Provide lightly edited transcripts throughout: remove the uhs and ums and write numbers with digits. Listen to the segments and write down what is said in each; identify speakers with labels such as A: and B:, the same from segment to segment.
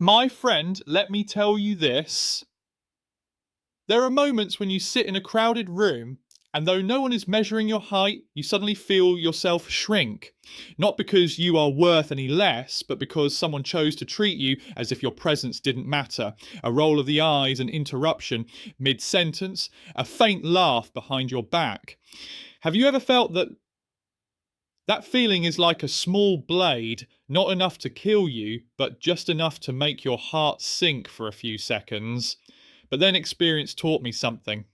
A: My friend, let me tell you this. There are moments when you sit in a crowded room, and though no one is measuring your height, you suddenly feel yourself shrink. Not because you are worth any less, but because someone chose to treat you as if your presence didn't matter. A roll of the eyes, an interruption mid sentence, a faint laugh behind your back. Have you ever felt that feeling is like a small blade, not enough to kill you, but just enough to make your heart sink for a few seconds? But then experience taught me something.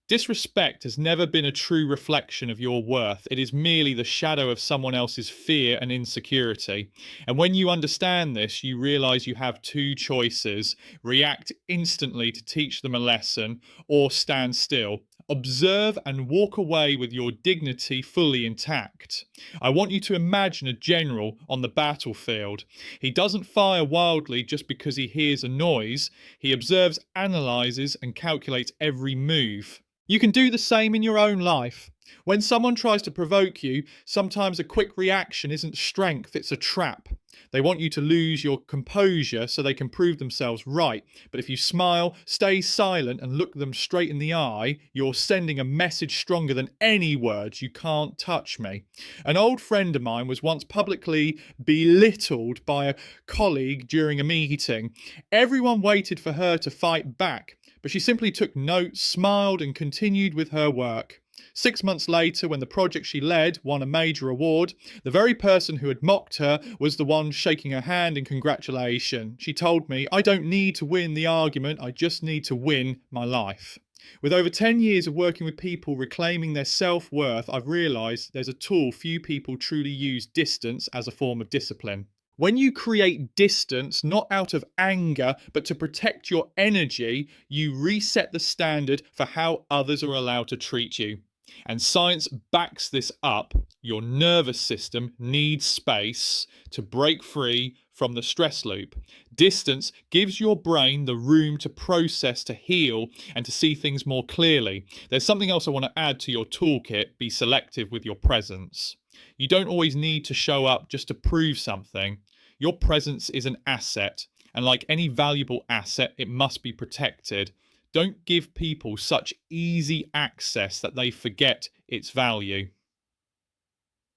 A: Disrespect has never been a true reflection of your worth. It is merely the shadow of someone else's fear and insecurity. And when you understand this, you realize you have two choices: react instantly to teach them a lesson, or stand still. Observe and walk away with your dignity fully intact. I want you to imagine a general on the battlefield. He doesn't fire wildly just because he hears a noise. He observes, analyzes, and calculates every move. You can do the same in your own life. When someone tries to provoke you, sometimes a quick reaction isn't strength, it's a trap. They want you to lose your composure so they can prove themselves right. But if you smile, stay silent, and look them straight in the eye, you're sending a message stronger than any words: you can't touch me. An old friend of mine was once publicly belittled by a colleague during a meeting. Everyone waited for her to fight back, but she simply took notes, smiled, and continued with her work. 6 months later, when the project she led won a major award, the very person who had mocked her was the one shaking her hand in congratulation. She told me, "I don't need to win the argument, I just need to win my life." With over 10 years of working with people reclaiming their self-worth, I've realised there's a tool few people truly use: distance as a form of discipline. When you create distance, not out of anger, but to protect your energy, you reset the standard for how others are allowed to treat you. And science backs this up. Your nervous system needs space to break free from the stress loop. Distance gives your brain the room to process, to heal, and to see things more clearly. There's something else I want to add to your toolkit: be selective with your presence. You don't always need to show up just to prove something. Your presence is an asset, and like any valuable asset, it must be protected. Don't give people such easy access that they forget its value.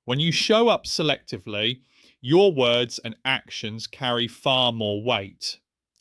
A: When you show up selectively, your words and actions carry far more weight.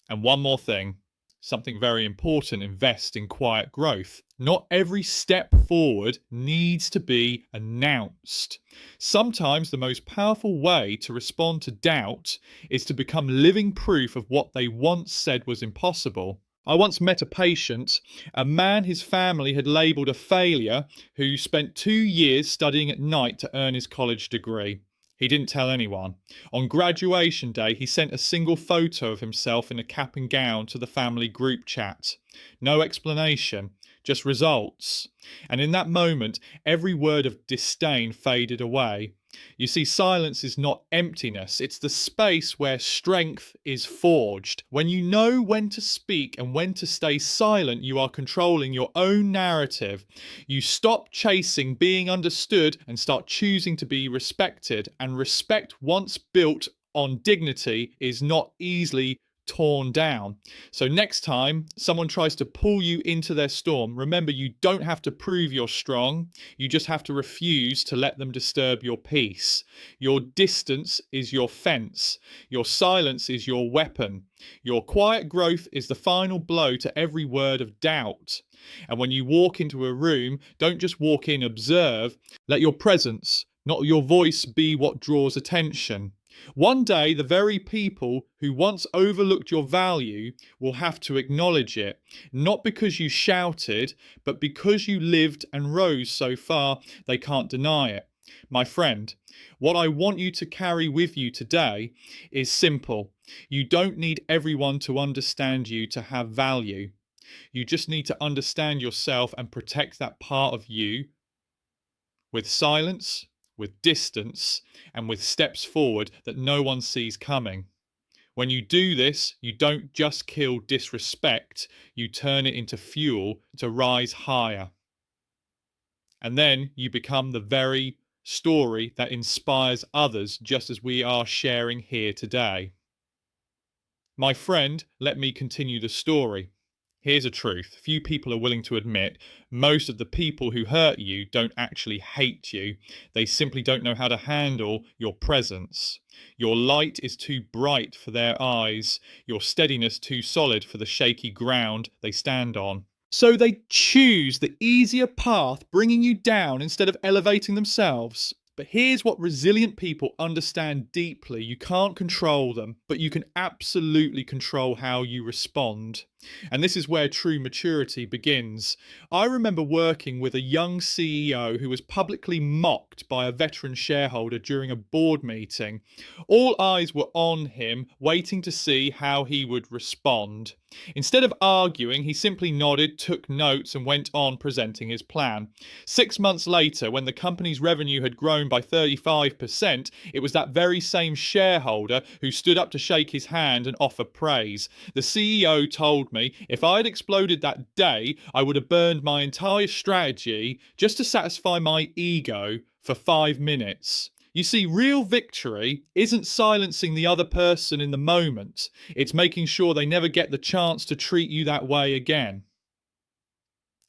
A: And one more thing, something very important: invest in quiet growth. Not every step forward needs to be announced. Sometimes the most powerful way to respond to doubt is to become living proof of what they once said was impossible. I once met a patient, a man his family had labelled a failure, who spent 2 years studying at night to earn his college degree. He didn't tell anyone. On graduation day, he sent a single photo of himself in a cap and gown to the family group chat. No explanation, just results. And in that moment, every word of disdain faded away. You see, silence is not emptiness, it's the space where strength is forged. When you know when to speak and when to stay silent, you are controlling your own narrative. You stop chasing being understood and start choosing to be respected. And respect, once built on dignity, is not easily torn down. So next time someone tries to pull you into their storm, remember, you don't have to prove you're strong. You just have to refuse to let them disturb your peace. Your distance is your fence. Your silence is your weapon. Your quiet growth is the final blow to every word of doubt. And when you walk into a room, don't just walk in, observe. Let your presence, not your voice, be what draws attention. One day, the very people who once overlooked your value will have to acknowledge it, not because you shouted, but because you lived and rose so far they can't deny it. My friend, what I want you to carry with you today is simple. You don't need everyone to understand you to have value. You just need to understand yourself and protect that part of you with silence, with distance, and with steps forward that no one sees coming. When you do this, you don't just kill disrespect, you turn it into fuel to rise higher. And then you become the very story that inspires others, just as we are sharing here today. My friend let me continue the story. Here's a truth few people are willing to admit: most of the people who hurt you don't actually hate you, they simply don't know how to handle your presence. Your light is too bright for their eyes, your steadiness too solid for the shaky ground they stand on. So they choose the easier path, bringing you down instead of elevating themselves. But here's what resilient people understand deeply: you can't control them, but you can absolutely control how you respond. And this is where true maturity begins. I remember working with a young CEO who was publicly mocked by a veteran shareholder during a board meeting. All eyes were on him, waiting to see how he would respond. Instead of arguing, he simply nodded, took notes, and went on presenting his plan. 6 months later, when the company's revenue had grown by 35%, it was that very same shareholder who stood up to shake his hand and offer praise. The CEO told me if I had exploded that day, I would have burned my entire strategy just to satisfy my ego for 5 minutes. You see, real victory isn't silencing the other person in the moment, it's making sure they never get the chance to treat you that way again.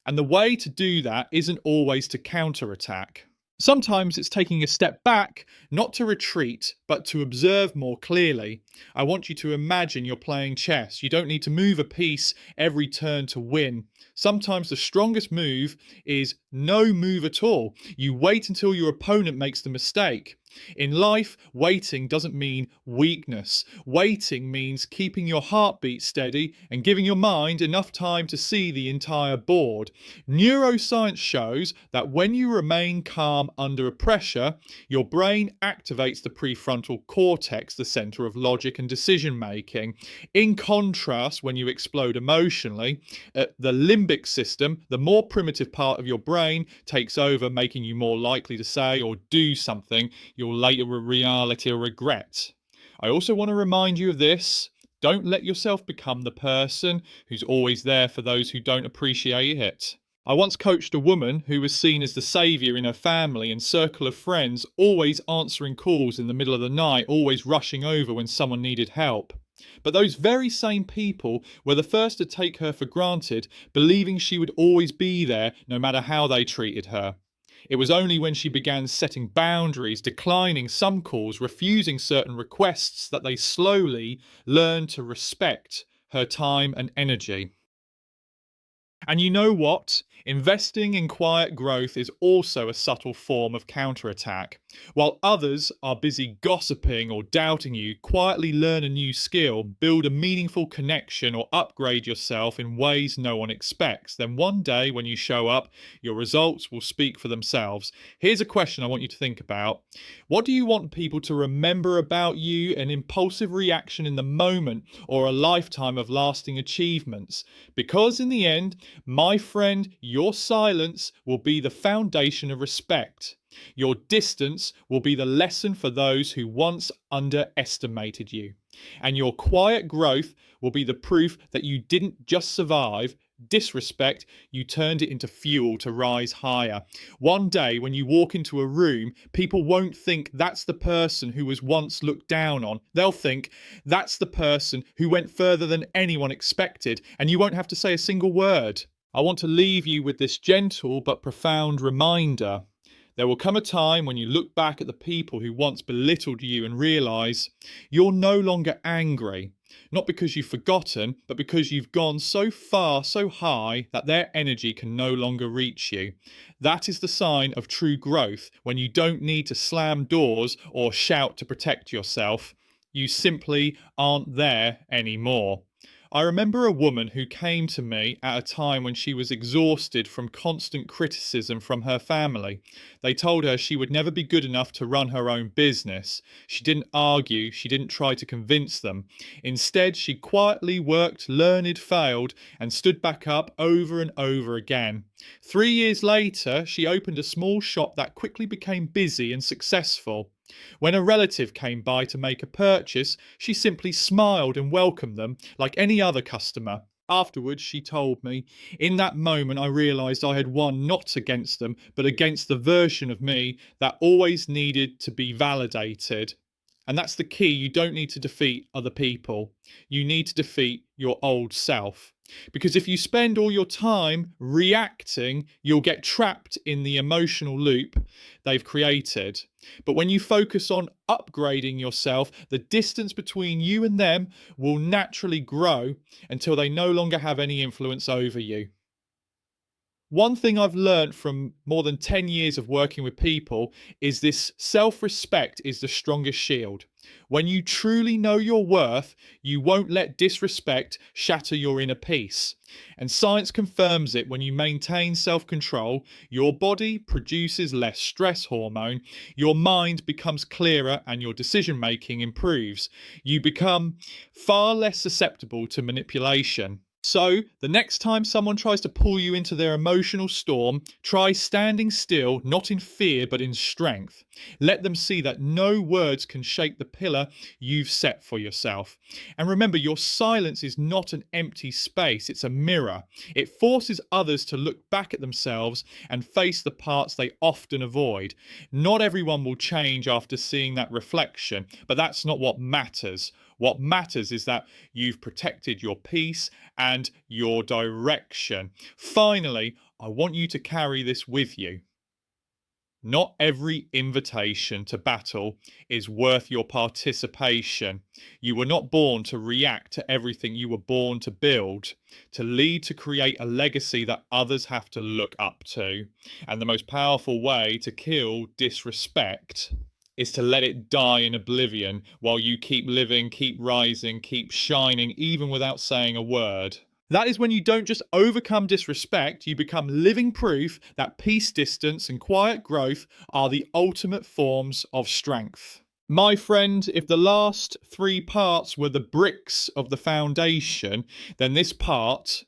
A: And the way to do that isn't always to counterattack. Sometimes it's taking a step back, not to retreat, but to observe more clearly. I want you to imagine you're playing chess. You don't need to move a piece every turn to win. Sometimes the strongest move is no move at all. You wait until your opponent makes the mistake. In life, waiting doesn't mean weakness. Waiting means keeping your heartbeat steady and giving your mind enough time to see the entire board. Neuroscience shows that when you remain calm under pressure, your brain activates the prefrontal cortex, the center of logic and decision making. In contrast, when you explode emotionally, the limbic system, the more primitive part of your brain, takes over, making you more likely to say or do something you'll later reality or regret. I also want to remind you of this: don't let yourself become the person who's always there for those who don't appreciate it. I once coached a woman who was seen as the saviour in her family and circle of friends, always answering calls in the middle of the night, always rushing over when someone needed help. But those very same people were the first to take her for granted, believing she would always be there no matter how they treated her. It was only when she began setting boundaries, declining some calls, refusing certain requests, that they slowly learned to respect her time and energy. And you know what? Investing in quiet growth is also a subtle form of counterattack. While others are busy gossiping or doubting you, quietly learn a new skill, build a meaningful connection, or upgrade yourself in ways no one expects. Then one day when you show up, your results will speak for themselves. Here's a question I want you to think about. What do you want people to remember about you? An impulsive reaction in the moment, or a lifetime of lasting achievements? Because in the end, my friend, your silence will be the foundation of respect. Your distance will be the lesson for those who once underestimated you. And your quiet growth will be the proof that you didn't just survive disrespect, you turned it into fuel to rise higher. One day, when you walk into a room, people won't think that's the person who was once looked down on. They'll think that's the person who went further than anyone expected, and you won't have to say a single word. I want to leave you with this gentle but profound reminder. There will come a time when you look back at the people who once belittled you and realise you're no longer angry. Not because you've forgotten, but because you've gone so far, so high, that their energy can no longer reach you. That is the sign of true growth, when you don't need to slam doors or shout to protect yourself. You simply aren't there anymore. I remember a woman who came to me at a time when she was exhausted from constant criticism from her family. They told her she would never be good enough to run her own business. She didn't argue, she didn't try to convince them. Instead, she quietly worked, learned, failed, and stood back up over and over again. 3 years later, she opened a small shop that quickly became busy and successful. When a relative came by to make a purchase, she simply smiled and welcomed them like any other customer. Afterwards, she told me, in that moment I realised I had won not against them, but against the version of me that always needed to be validated. And that's the key. You don't need to defeat other people. You need to defeat your old self. Because if you spend all your time reacting, you'll get trapped in the emotional loop they've created. But when you focus on upgrading yourself, the distance between you and them will naturally grow until they no longer have any influence over you. One thing I've learned from more than 10 years of working with people is this self-respect is the strongest shield. When you truly know your worth, you won't let disrespect shatter your inner peace. And science confirms it. When you maintain self-control, your body produces less stress hormone, your mind becomes clearer, and your decision-making improves. You become far less susceptible to manipulation. So, the next time someone tries to pull you into their emotional storm, try standing still, not in fear, but in strength. Let them see that no words can shake the pillar you've set for yourself. And remember, your silence is not an empty space, it's a mirror. It forces others to look back at themselves and face the parts they often avoid. Not everyone will change after seeing that reflection, but that's not what matters. What matters is that you've protected your peace and your direction. Finally, I want you to carry this with you. Not every invitation to battle is worth your participation. You were not born to react to everything. You were born to build, to lead, to create a legacy that others have to look up to. And the most powerful way to kill disrespect is to let it die in oblivion while you keep living, keep rising, keep shining, even without saying a word. That is when you don't just overcome disrespect, you become living proof that peace, distance, and quiet growth are the ultimate forms of strength. My friend, if the last 3 parts were the bricks of the foundation, then this part,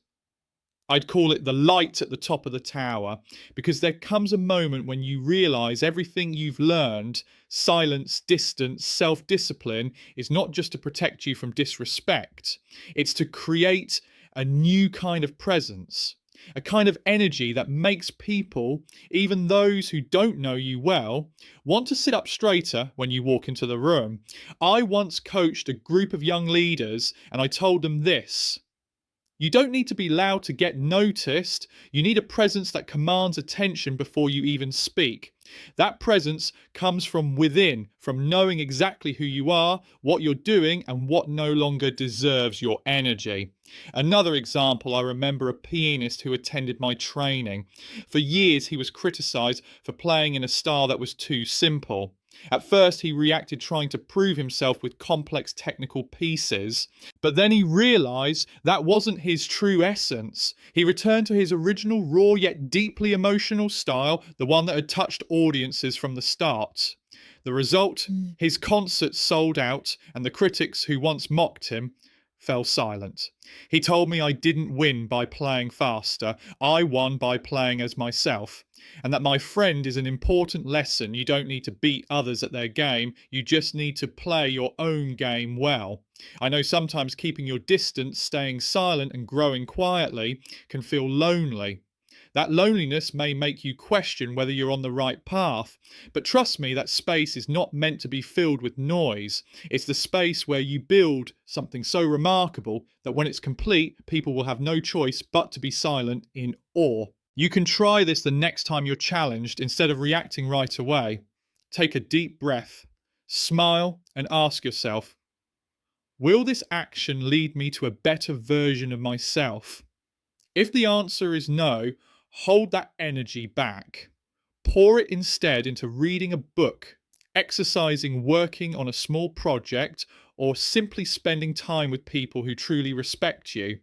A: I'd call it the light at the top of the tower, because there comes a moment when you realize everything you've learned, silence, distance, self-discipline, is not just to protect you from disrespect. It's to create a new kind of presence, a kind of energy that makes people, even those who don't know you well, want to sit up straighter when you walk into the room. I once coached a group of young leaders and I told them this: you don't need to be loud to get noticed. You need a presence that commands attention before you even speak. That presence comes from within, from knowing exactly who you are, what you're doing, and what no longer deserves your energy. Another example, I remember a pianist who attended my training. For years, he was criticized for playing in a style that was too simple. At first, he reacted trying to prove himself with complex technical pieces, but then he realized that wasn't his true essence. He returned to his original raw yet deeply emotional style, the one that had touched audiences from the start. The result? His concerts sold out, and the critics who once mocked him fell silent. He told me I didn't win by playing faster, I won by playing as myself. And that, my friend, is an important lesson. You don't need to beat others at their game, you just need to play your own game well. I know sometimes keeping your distance, staying silent and growing quietly can feel lonely. That loneliness may make you question whether you're on the right path, but trust me, that space is not meant to be filled with noise. It's the space where you build something so remarkable that when it's complete, people will have no choice but to be silent in awe. You can try this the next time you're challenged. Instead of reacting right away, take a deep breath, smile, and ask yourself, will this action lead me to a better version of myself? If the answer is no, hold that energy back. Pour it instead into reading a book, exercising, working on a small project, or simply spending time with people who truly respect you.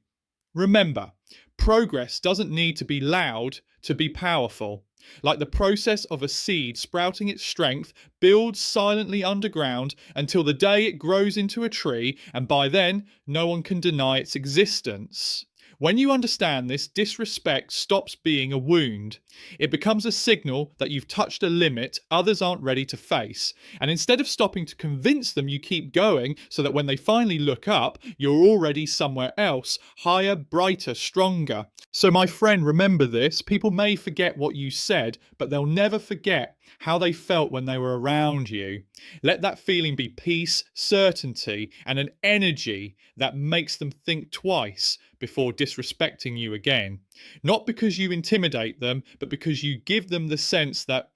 A: Remember, progress doesn't need to be loud to be powerful. Like the process of a seed sprouting its strength builds silently underground until the day it grows into a tree, and by then, no one can deny its existence. When you understand this, disrespect stops being a wound. It becomes a signal that you've touched a limit others aren't ready to face. And instead of stopping to convince them, you keep going so that when they finally look up, you're already somewhere else, higher, brighter, stronger. So my friend, remember this. People may forget what you said, but they'll never forget how they felt when they were around you. Let that feeling be peace, certainty, and an energy that makes them think twice before disrespecting you again. Not because you intimidate them, but because you give them the sense that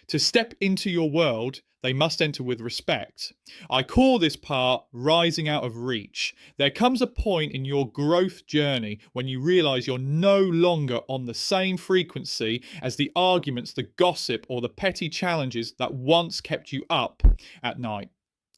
A: to step into your world, they must enter with respect. I call this part rising out of reach. There comes a point in your growth journey when you realize you're no longer on the same frequency as the arguments, the gossip, or the petty challenges that once kept you up at night.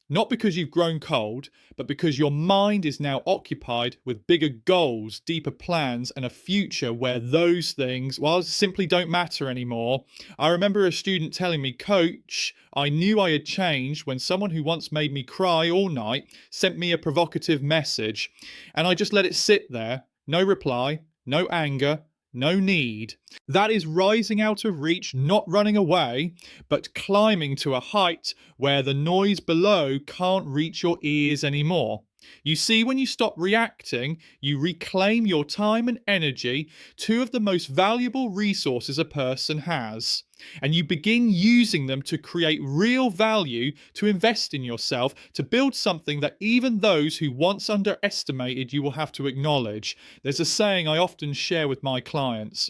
A: Not because you've grown cold, but because your mind is now occupied with bigger goals, deeper plans, and a future where those things, well, simply don't matter anymore. I remember a student telling me, "Coach, I knew I had changed when someone who once made me cry all night sent me a provocative message, and I just let it sit there. No reply, no anger, no need." That is rising out of reach, not running away, but climbing to a height where the noise below can't reach your ears anymore. You see, when you stop reacting, you reclaim your time and energy, two of the most valuable resources a person has, and you begin using them to create real value, to invest in yourself, to build something that even those who once underestimated you will have to acknowledge. There's a saying I often share with my clients.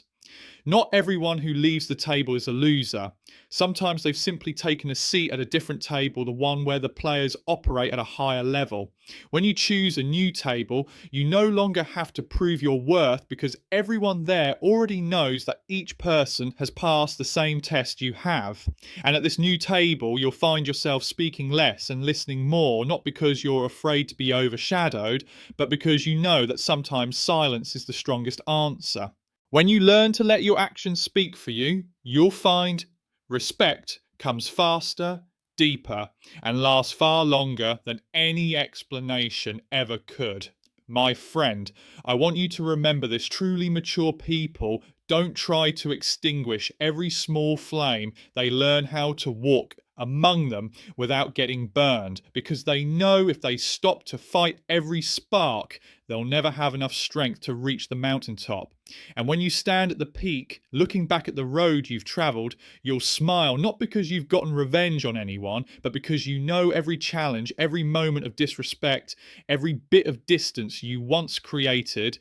A: Not everyone who leaves the table is a loser. Sometimes they've simply taken a seat at a different table, the one where the players operate at a higher level. When you choose a new table, you no longer have to prove your worth because everyone there already knows that each person has passed the same test you have. And at this new table, you'll find yourself speaking less and listening more, not because you're afraid to be overshadowed, but because you know that sometimes silence is the strongest answer. When you learn to let your actions speak for you, you'll find respect comes faster, deeper, and lasts far longer than any explanation ever could. My friend, I want you to remember this. Truly mature people don't try to extinguish every small flame. They learn how to walk among them without getting burned, because they know if they stop to fight every spark, they'll never have enough strength to reach the mountaintop. And when you stand at the peak, looking back at the road you've travelled, you'll smile, not because you've gotten revenge on anyone, but because you know every challenge, every moment of disrespect, every bit of distance you once created,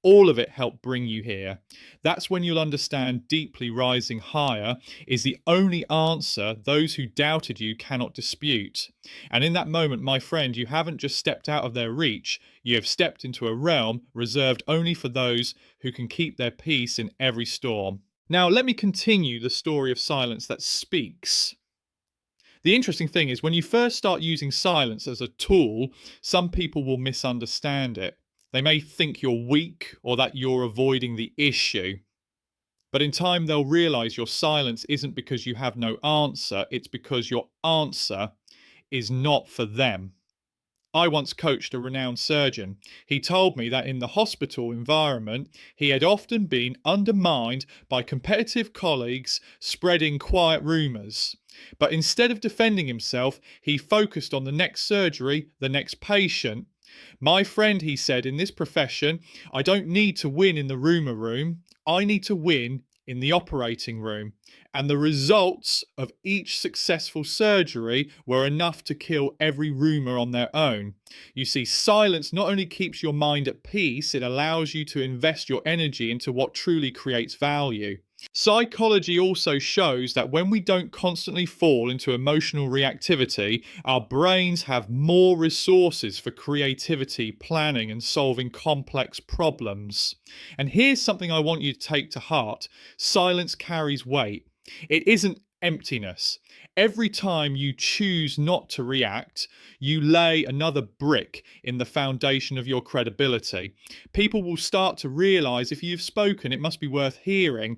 A: all of it helped bring you here. That's when you'll understand deeply rising higher is the only answer those who doubted you cannot dispute. And in that moment, my friend, you haven't just stepped out of their reach, you have stepped into a realm reserved only for those who can keep their peace in every storm. Now, let me continue the story of silence that speaks. The interesting thing is, when you first start using silence as a tool, some people will misunderstand it. They may think you're weak or that you're avoiding the issue. But in time, they'll realize your silence isn't because you have no answer, it's because your answer is not for them. I once coached a renowned surgeon. He told me that in the hospital environment, he had often been undermined by competitive colleagues spreading quiet rumours. But instead of defending himself, he focused on the next surgery, the next patient. My friend, he said, in this profession, I don't need to win in the rumour room. I need to win in the operating room. And the results of each successful surgery were enough to kill every rumour on their own. You see, silence not only keeps your mind at peace, it allows you to invest your energy into what truly creates value. Psychology also shows that when we don't constantly fall into emotional reactivity, our brains have more resources for creativity, planning, and solving complex problems. And here's something I want you to take to heart: silence carries weight. It isn't emptiness. Every time you choose not to react, you lay another brick in the foundation of your credibility. People will start to realize if you've spoken, it must be worth hearing.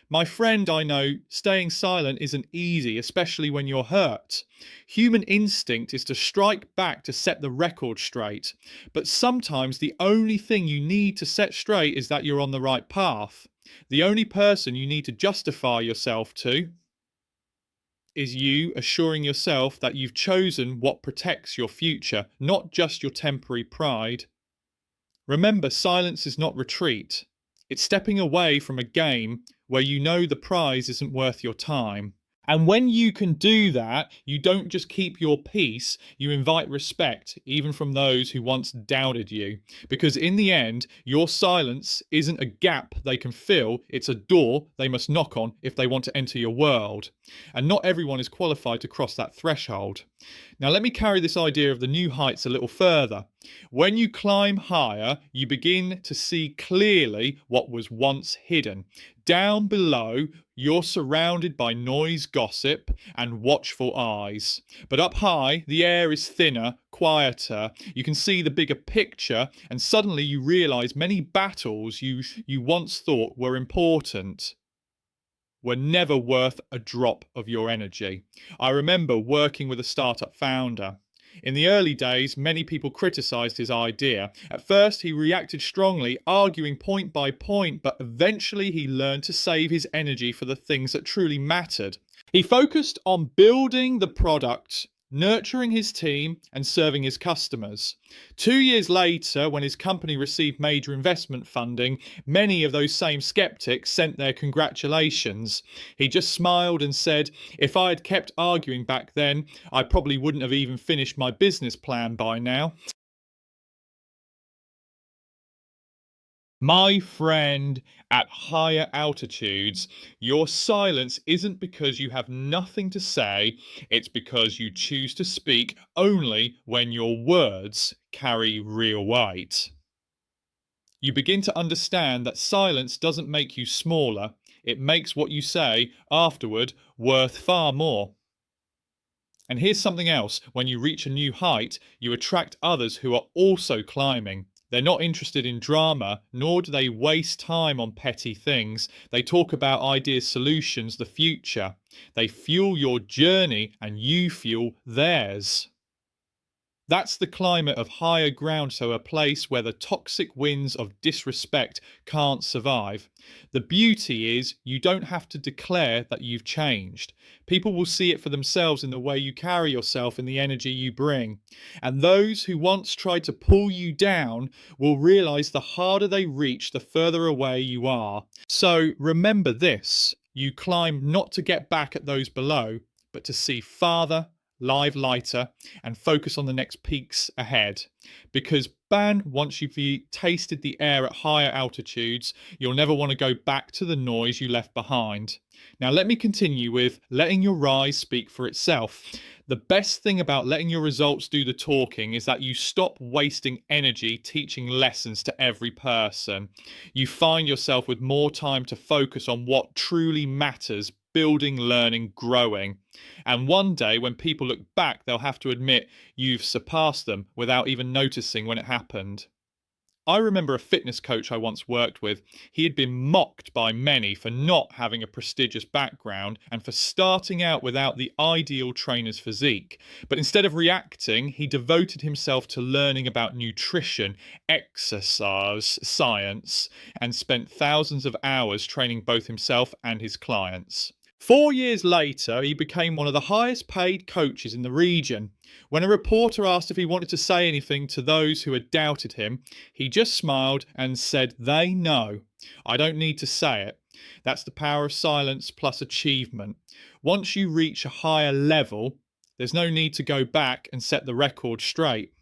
A: My friend, I know staying silent isn't easy, especially when you're hurt. Human instinct is to strike back to set the record straight. But sometimes the only thing you need to set straight is that you're on the right path. The only person you need to justify yourself to is you assuring yourself that you've chosen what protects your future, not just your temporary pride. Remember, silence is not retreat. It's stepping away from a game where you know the prize isn't worth your time. And when you can do that, you don't just keep your peace, you invite respect, even from those who once doubted you. Because in the end, your silence isn't a gap they can fill, it's a door they must knock on if they want to enter your world. And not everyone is qualified to cross that threshold. Now, let me carry this idea of the new heights a little further. When you climb higher, you begin to see clearly what was once hidden. Down below, you're surrounded by noise, gossip, and watchful eyes. But up high, the air is thinner, quieter. You can see the bigger picture, and suddenly you realize many battles you once thought were important were never worth a drop of your energy. I remember working with a startup founder. In the early days, many people criticized his idea. At first, he reacted strongly, arguing point by point, but eventually he learned to save his energy for the things that truly mattered. He focused on building the product, nurturing his team, and serving his customers. 2 years later, when his company received major investment funding, many of those same skeptics sent their congratulations. He just smiled and said, "If I had kept arguing back then, I probably wouldn't have even finished my business plan by now." My friend, at higher altitudes, your silence isn't because you have nothing to say, it's because you choose to speak only when your words carry real weight. You begin to understand that silence doesn't make you smaller, it makes what you say afterward worth far more. And here's something else: when you reach a new height, you attract others who are also climbing. They're not interested in drama, nor do they waste time on petty things. They talk about ideas, solutions, the future. They fuel your journey and you fuel theirs. That's the climate of higher ground, so a place where the toxic winds of disrespect can't survive. The beauty is you don't have to declare that you've changed. People will see it for themselves in the way you carry yourself and the energy you bring. And those who once tried to pull you down will realize the harder they reach, the further away you are. So remember this: you climb not to get back at those below, but to see farther, live lighter, and focus on the next peaks ahead. Because once you've tasted the air at higher altitudes, you'll never want to go back to the noise you left behind. Now let me continue with letting your rise speak for itself. The best thing about letting your results do the talking is that you stop wasting energy teaching lessons to every person. You find yourself with more time to focus on what truly matters: building, learning, growing. And one day when people look back, they'll have to admit you've surpassed them without even noticing when it happened. I remember a fitness coach I once worked with. He had been mocked by many for not having a prestigious background and for starting out without the ideal trainer's physique. But instead of reacting, he devoted himself to learning about nutrition, exercise, science, and spent thousands of hours training both himself and his clients. 4 years later, he became one of the highest paid coaches in the region. When a reporter asked if he wanted to say anything to those who had doubted him, he just smiled and said, "They know. I don't need to say it." That's the power of silence plus achievement. Once you reach a higher level, there's no need to go back and set the record straight.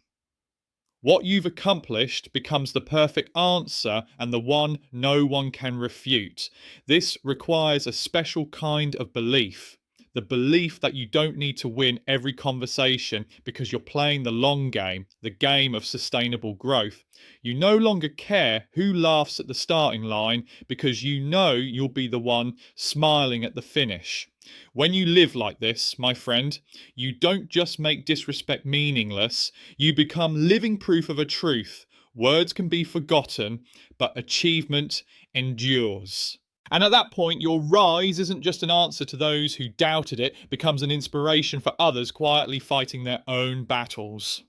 A: What you've accomplished becomes the perfect answer and the one no one can refute. This requires a special kind of belief. The belief that you don't need to win every conversation because you're playing the long game, the game of sustainable growth. You no longer care who laughs at the starting line because you know you'll be the one smiling at the finish. When you live like this, my friend, you don't just make disrespect meaningless, you become living proof of a truth. Words can be forgotten, but achievement endures. And at that point, your rise isn't just an answer to those who doubted it, becomes an inspiration for others quietly fighting their own battles.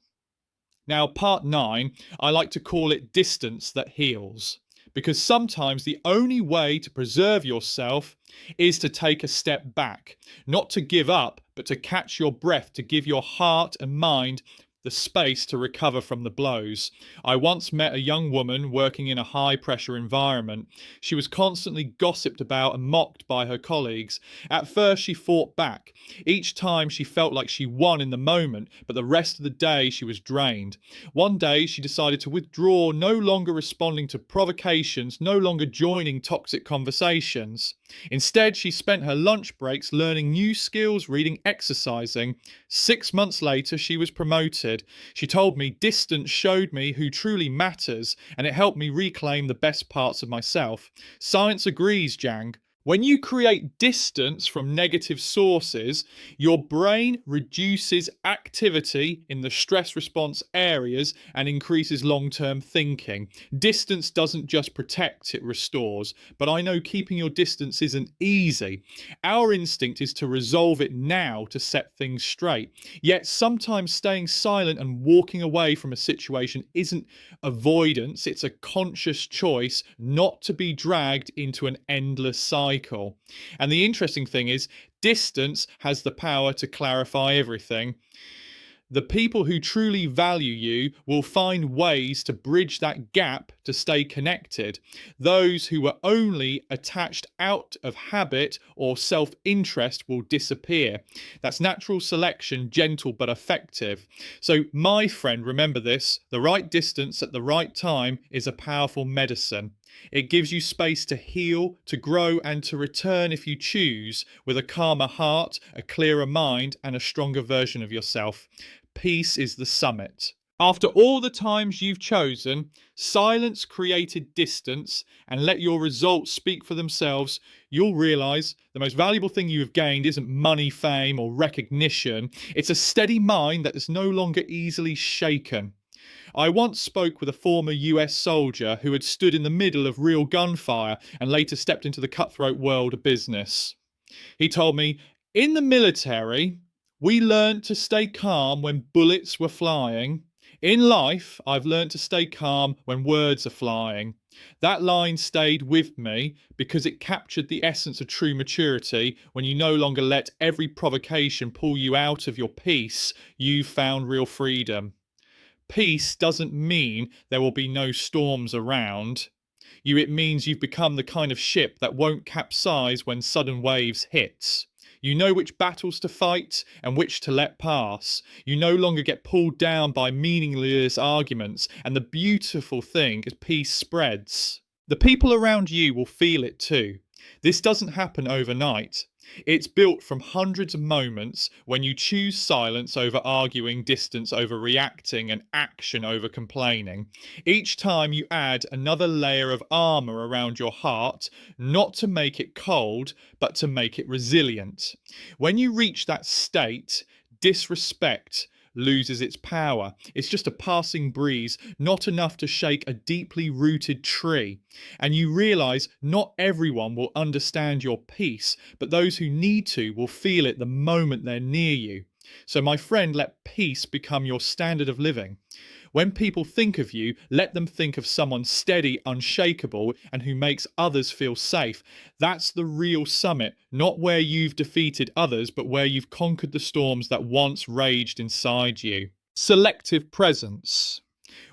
A: Now, part 9, I like to call it distance that heals. Because sometimes the only way to preserve yourself is to take a step back, not to give up, but to catch your breath, to give your heart and mind the space to recover from the blows. I once met a young woman working in a high pressure environment. She was constantly gossiped about and mocked by her colleagues. At first, she fought back. Each time, she felt like she won in the moment, but the rest of the day, she was drained. One day, she decided to withdraw, no longer responding to provocations, no longer joining toxic conversations. Instead, she spent her lunch breaks learning new skills, reading, exercising. 6 months later, she was promoted. She told me distance showed me who truly matters, and it helped me reclaim the best parts of myself. Science agrees, Jang. When you create distance from negative sources, your brain reduces activity in the stress response areas and increases long-term thinking. Distance doesn't just protect, it restores. But I know keeping your distance isn't easy. Our instinct is to resolve it now to set things straight. Yet sometimes staying silent and walking away from a situation isn't avoidance, it's a conscious choice not to be dragged into an endless cycle. And the interesting thing is, distance has the power to clarify everything. The people who truly value you will find ways to bridge that gap to stay connected. Those who are only attached out of habit or self-interest will disappear. That's natural selection, gentle but effective. So, my friend, remember this: the right distance at the right time is a powerful medicine. It gives you space to heal, to grow, and to return if you choose, with a calmer heart, a clearer mind, and a stronger version of yourself. Peace is the summit. After all the times you've chosen, silence created distance, and let your results speak for themselves, you'll realize the most valuable thing you have gained isn't money, fame, or recognition. It's a steady mind that is no longer easily shaken. I once spoke with a former US soldier who had stood in the middle of real gunfire and later stepped into the cutthroat world of business. He told me, in the military, we learned to stay calm when bullets were flying. In life, I've learned to stay calm when words are flying. That line stayed with me because it captured the essence of true maturity. When you no longer let every provocation pull you out of your peace, you've found real freedom. Peace doesn't mean there will be no storms around. It means you've become the kind of ship that won't capsize when sudden waves hit. You know which battles to fight and which to let pass. You no longer get pulled down by meaningless arguments, and the beautiful thing is peace spreads. The people around you will feel it too. This doesn't happen overnight. It's built from hundreds of moments when you choose silence over arguing, distance over reacting, and action over complaining. Each time you add another layer of armor around your heart, not to make it cold, but to make it resilient. When you reach that state, disrespect loses its power. It's just a passing breeze, not enough to shake a deeply rooted tree. And you realize not everyone will understand your peace, but those who need to will feel it the moment they're near you. So, my friend, let peace become your standard of living. When people think of you, let them think of someone steady, unshakable, and who makes others feel safe. That's the real summit, not where you've defeated others, but where you've conquered the storms that once raged inside you. Selective presence.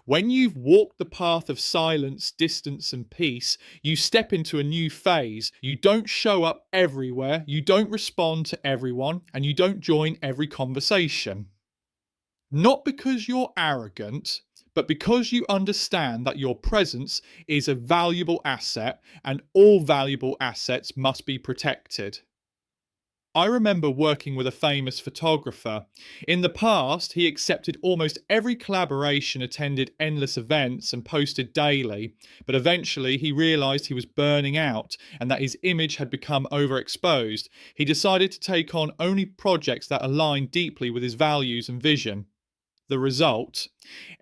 A: When you've walked the path of silence, distance, and peace, you step into a new phase. You don't show up everywhere, you don't respond to everyone, and you don't join every conversation. Not because you're arrogant, but because you understand that your presence is a valuable asset and all valuable assets must be protected. I remember working with a famous photographer. In the past, he accepted almost every collaboration, attended endless events, and posted daily. But eventually, he realized he was burning out and that his image had become overexposed. He decided to take on only projects that aligned deeply with his values and vision. The result?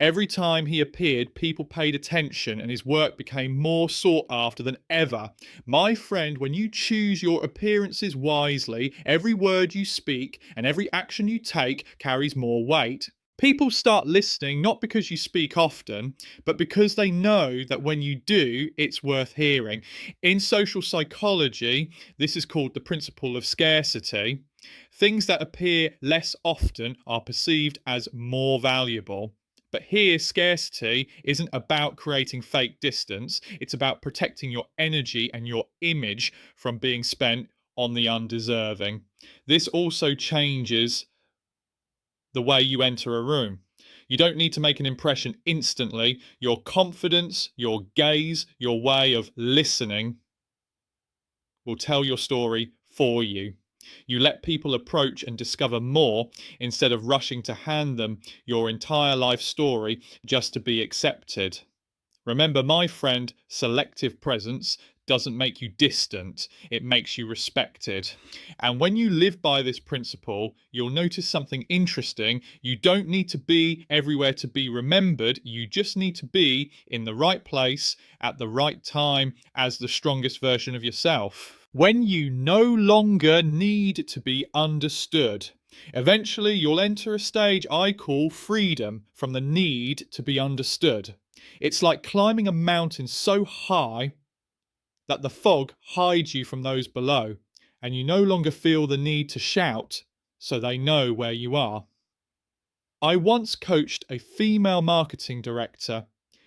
A: Every time he appeared, people paid attention and his work became more sought after than ever. My friend, when you choose your appearances wisely, every word you speak and every action you take carries more weight. People start listening not because you speak often, but because they know that when you do, it's worth hearing. In social psychology, this is called the principle of scarcity. Things that appear less often are perceived as more valuable. But here, scarcity isn't about creating fake distance, it's about protecting your energy and your image from being spent on the undeserving. This also changes the way you enter a room. You don't need to make an impression instantly. Your confidence, your gaze, your way of listening will tell your story for you. You let people approach and discover more instead of rushing to hand them your entire life story just to be accepted. Remember, my friend, selective presence doesn't make you distant, it makes you respected. And when you live by this principle, you'll notice something interesting. You don't need to be everywhere to be remembered, you just need to be in the right place at the right time as the strongest version of yourself. When you no longer need to be understood, eventually you'll enter a stage I call freedom from the need to be understood. It's like climbing a mountain so high that the fog hides you from those below, and you no longer feel the need to shout so they know where you are. I once coached a female marketing director.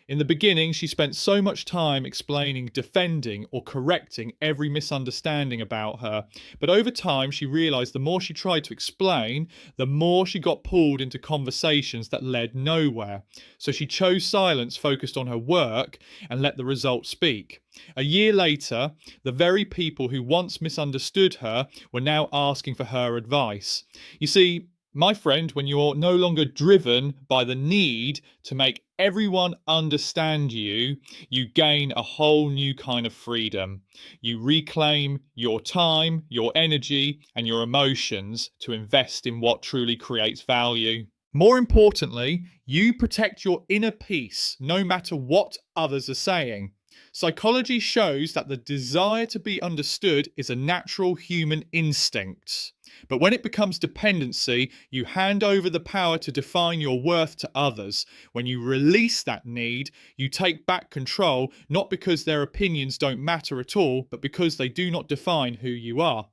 A: In the beginning, she spent so much time explaining, defending, or correcting every misunderstanding about her. But over time, she realized the more she tried to explain, the more she got pulled into conversations that led nowhere. So she chose silence, focused on her work, and let the results speak. A year later, the very people who once misunderstood her were now asking for her advice. You see, my friend, when you're no longer driven by the need to make everyone understand you, you gain a whole new kind of freedom. You reclaim your time, your energy, and your emotions to invest in what truly creates value. More importantly, you protect your inner peace no matter what others are saying. Psychology shows that the desire to be understood is a natural human instinct. But when it becomes dependency, you hand over the power to define your worth to others. When you release that need, you take back control, not because their opinions don't matter at all, but because they do not define who you are.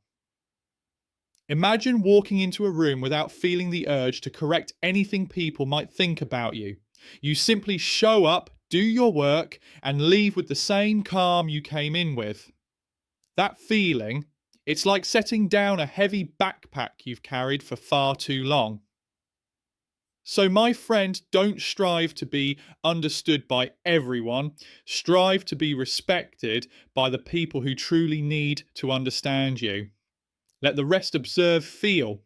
A: Imagine walking into a room without feeling the urge to correct anything people might think about you. You simply show up, do your work, and leave with the same calm you came in with. That feeling, it's like setting down a heavy backpack you've carried for far too long. So, my friend, don't strive to be understood by everyone. Strive to be respected by the people who truly need to understand you. Let the rest observe, feel,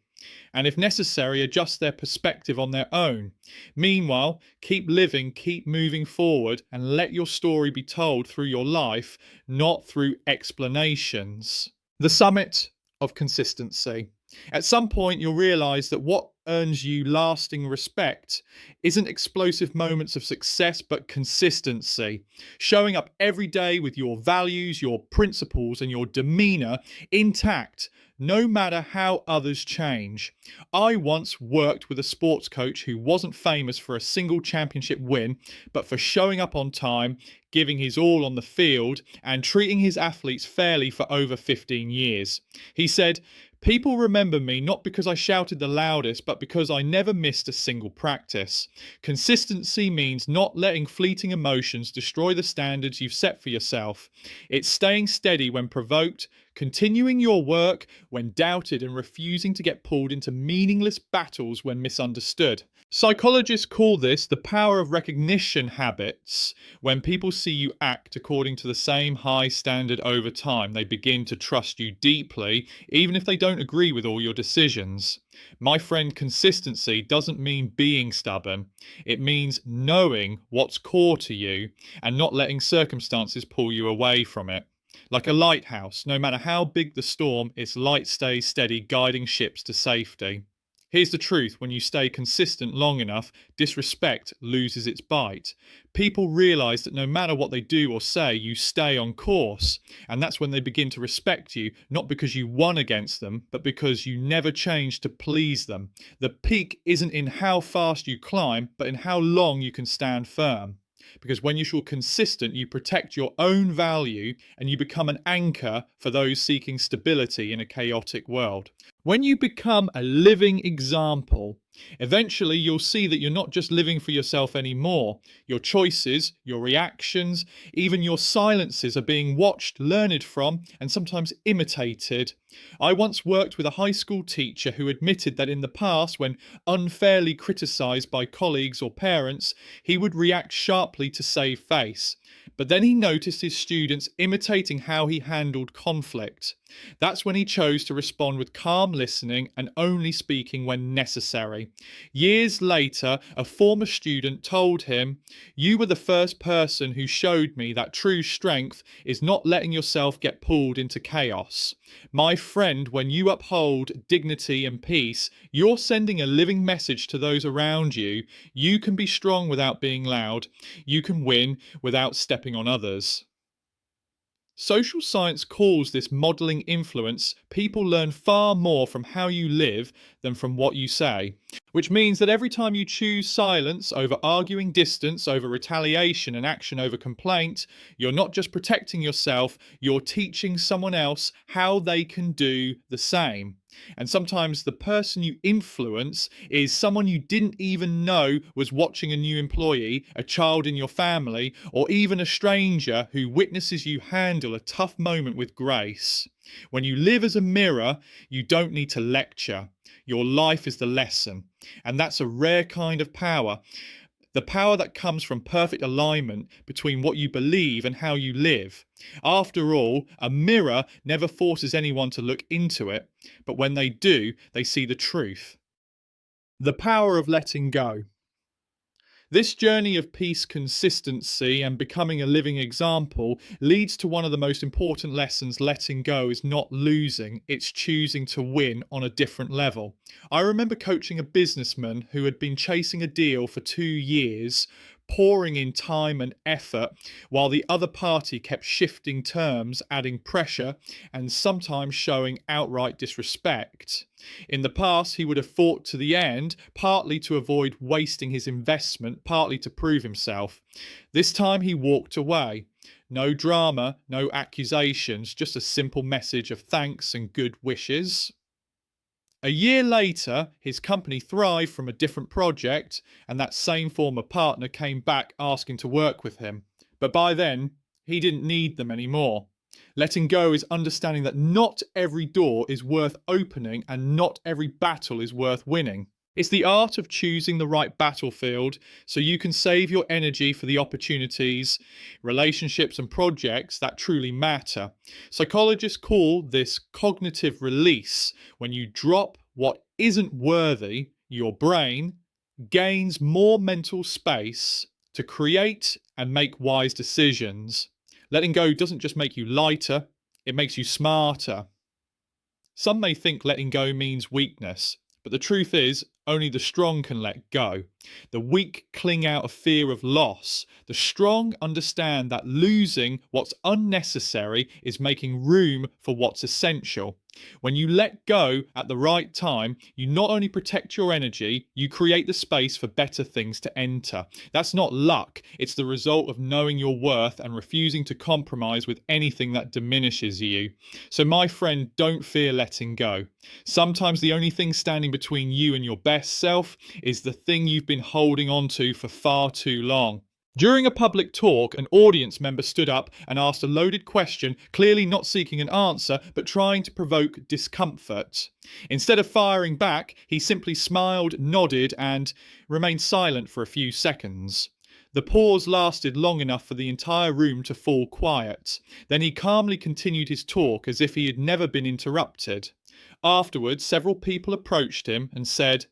A: and if necessary, adjust their perspective on their own. Meanwhile, keep living, keep moving forward, and let your story be told through your life, not through explanations. The summit of consistency. At some point, you'll realize that what earns you lasting respect isn't explosive moments of success, but consistency. Showing up every day with your values, your principles, and your demeanor intact, no matter how others change. I once worked with a sports coach who wasn't famous for a single championship win, but for showing up on time, giving his all on the field, and treating his athletes fairly for over 15 years. He said, "People remember me not because I shouted the loudest, but because I never missed a single practice." Consistency means not letting fleeting emotions destroy the standards you've set for yourself. It's staying steady when provoked, continuing your work when doubted, and refusing to get pulled into meaningless battles when misunderstood. Psychologists call this the power of recognition habits. When people see you act according to the same high standard over time, they begin to trust you deeply, even if they don't agree with all your decisions. My friend, consistency doesn't mean being stubborn. It means knowing what's core to you and not letting circumstances pull you away from it. Like a lighthouse, no matter how big the storm, its light stays steady, guiding ships to safety. Here's the truth: when you stay consistent long enough, disrespect loses its bite. People realize that no matter what they do or say, you stay on course. And that's when they begin to respect you, not because you won against them, but because you never changed to please them. The peak isn't in how fast you climb, but in how long you can stand firm. Because when you're consistent, you protect your own value and you become an anchor for those seeking stability in a chaotic world. When you become a living example, eventually you'll see that you're not just living for yourself anymore. Your choices, your reactions, even your silences are being watched, learned from, and sometimes imitated. I once worked with a high school teacher who admitted that in the past, when unfairly criticised by colleagues or parents, he would react sharply to save face. But then he noticed his students imitating how he handled conflict. That's when he chose to respond with calm listening and only speaking when necessary. Years later, a former student told him, "You were the first person who showed me that true strength is not letting yourself get pulled into chaos. My friend, when you uphold dignity and peace, you're sending a living message to those around you. You can be strong without being loud. You can win without stepping on others." Social science calls this modeling influence. People learn far more from how you live than from what you say, which means that every time you choose silence over arguing, distance over retaliation, and action over complaint, you're not just protecting yourself, you're teaching someone else how they can do the same. And sometimes the person you influence is someone you didn't even know was watching a new employee, a child in your family, or even a stranger who witnesses you handle a tough moment with grace. When you live as a mirror, you don't need to lecture. Your life is the lesson. And that's a rare kind of power. The power that comes from perfect alignment between what you believe and how you live. After all, a mirror never forces anyone to look into it, but when they do, they see the truth. The power of letting go. This journey of peace, consistency, and becoming a living example leads to one of the most important lessons. Letting go is not losing, it's choosing to win on a different level. I remember coaching a businessman who had been chasing a deal for 2 years, pouring in time and effort, while the other party kept shifting terms, adding pressure, and sometimes showing outright disrespect. In the past, he would have fought to the end, partly to avoid wasting his investment, partly to prove himself. This time he walked away. No drama, no accusations, just a simple message of thanks and good wishes. A year later, his company thrived from a different project, and that same former partner came back asking to work with him. But by then, he didn't need them anymore. Letting go is understanding that not every door is worth opening and not every battle is worth winning. It's the art of choosing the right battlefield so you can save your energy for the opportunities, relationships, and projects that truly matter. Psychologists call this cognitive release. When you drop what isn't worthy, your brain gains more mental space to create and make wise decisions. Letting go doesn't just make you lighter, it makes you smarter. Some may think letting go means weakness, but the truth is, only the strong can let go. The weak cling out of fear of loss. The strong understand that losing what's unnecessary is making room for what's essential. When you let go at the right time, you not only protect your energy, you create the space for better things to enter. That's not luck, it's the result of knowing your worth and refusing to compromise with anything that diminishes you. So, my friend, don't fear letting go. Sometimes the only thing standing between you and your best self is the thing you've been holding on to for far too long. During a public talk, an audience member stood up and asked a loaded question, clearly not seeking an answer, but trying to provoke discomfort. Instead of firing back, he simply smiled, nodded, and remained silent for a few seconds. The pause lasted long enough for the entire room to fall quiet. Then he calmly continued his talk as if he had never been interrupted. Afterwards, several people approached him and said,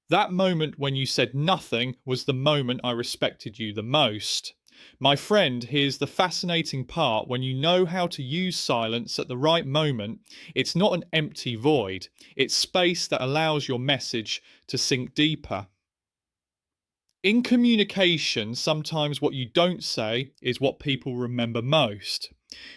A: "That moment when you said nothing was the moment I respected you the most." My friend, here's the fascinating part. When you know how to use silence at the right moment, it's not an empty void. It's space that allows your message to sink deeper. In communication, sometimes what you don't say is what people remember most.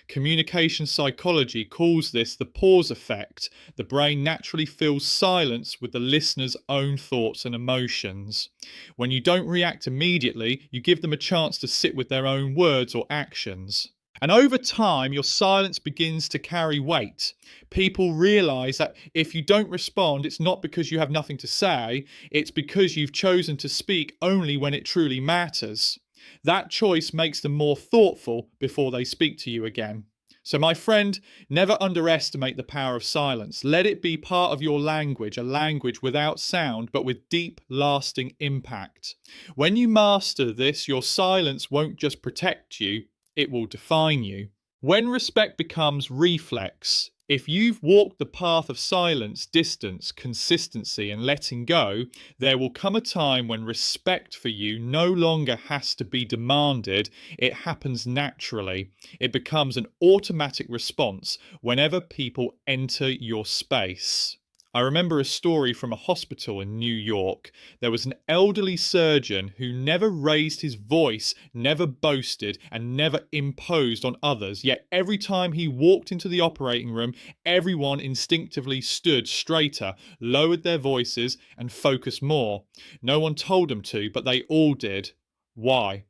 A: Communication psychology calls this the pause effect. The brain naturally fills silence with the listener's own thoughts and emotions. When you don't react immediately, you give them a chance to sit with their own words or actions. And over time, your silence begins to carry weight. People realize that if you don't respond, it's not because you have nothing to say, it's because you've chosen to speak only when it truly matters. That choice makes them more thoughtful before they speak to you again. So, my friend, never underestimate the power of silence. Let it be part of your language, a language without sound, but with deep, lasting impact. When you master this, your silence won't just protect you, it will define you. When respect becomes reflex, if you've walked the path of silence, distance, consistency, and letting go, there will come a time when respect for you no longer has to be demanded, it happens naturally. It becomes an automatic response whenever people enter your space. I remember a story from a hospital in New York. There was an elderly surgeon who never raised his voice, never boasted, and never imposed on others. Yet every time he walked into the operating room, everyone instinctively stood straighter, lowered their voices, and focused more. No one told them to, but they all did. Why?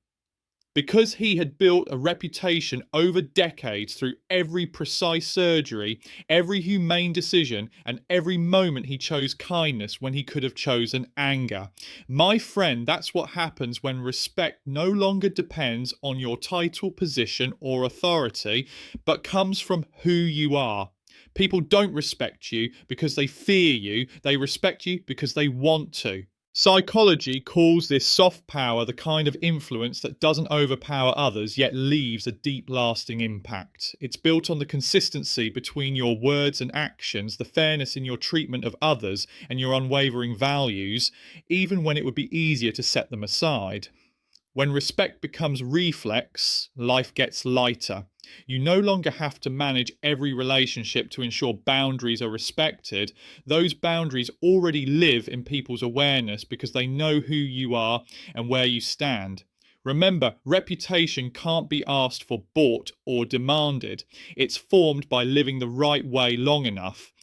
A: Because he had built a reputation over decades through every precise surgery, every humane decision, and every moment he chose kindness when he could have chosen anger. My friend, that's what happens when respect no longer depends on your title, position, or authority, but comes from who you are. People don't respect you because they fear you, they respect you because they want to. Psychology calls this soft power the kind of influence that doesn't overpower others yet leaves a deep lasting impact. It's built on the consistency between your words and actions, the fairness in your treatment of others, and your unwavering values, even when it would be easier to set them aside. When respect becomes reflex, life gets lighter. You no longer have to manage every relationship to ensure boundaries are respected. Those boundaries already live in people's awareness because they know who you are and where you stand. Remember, reputation can't be asked for, bought, or demanded. It's formed by living the right way long enough.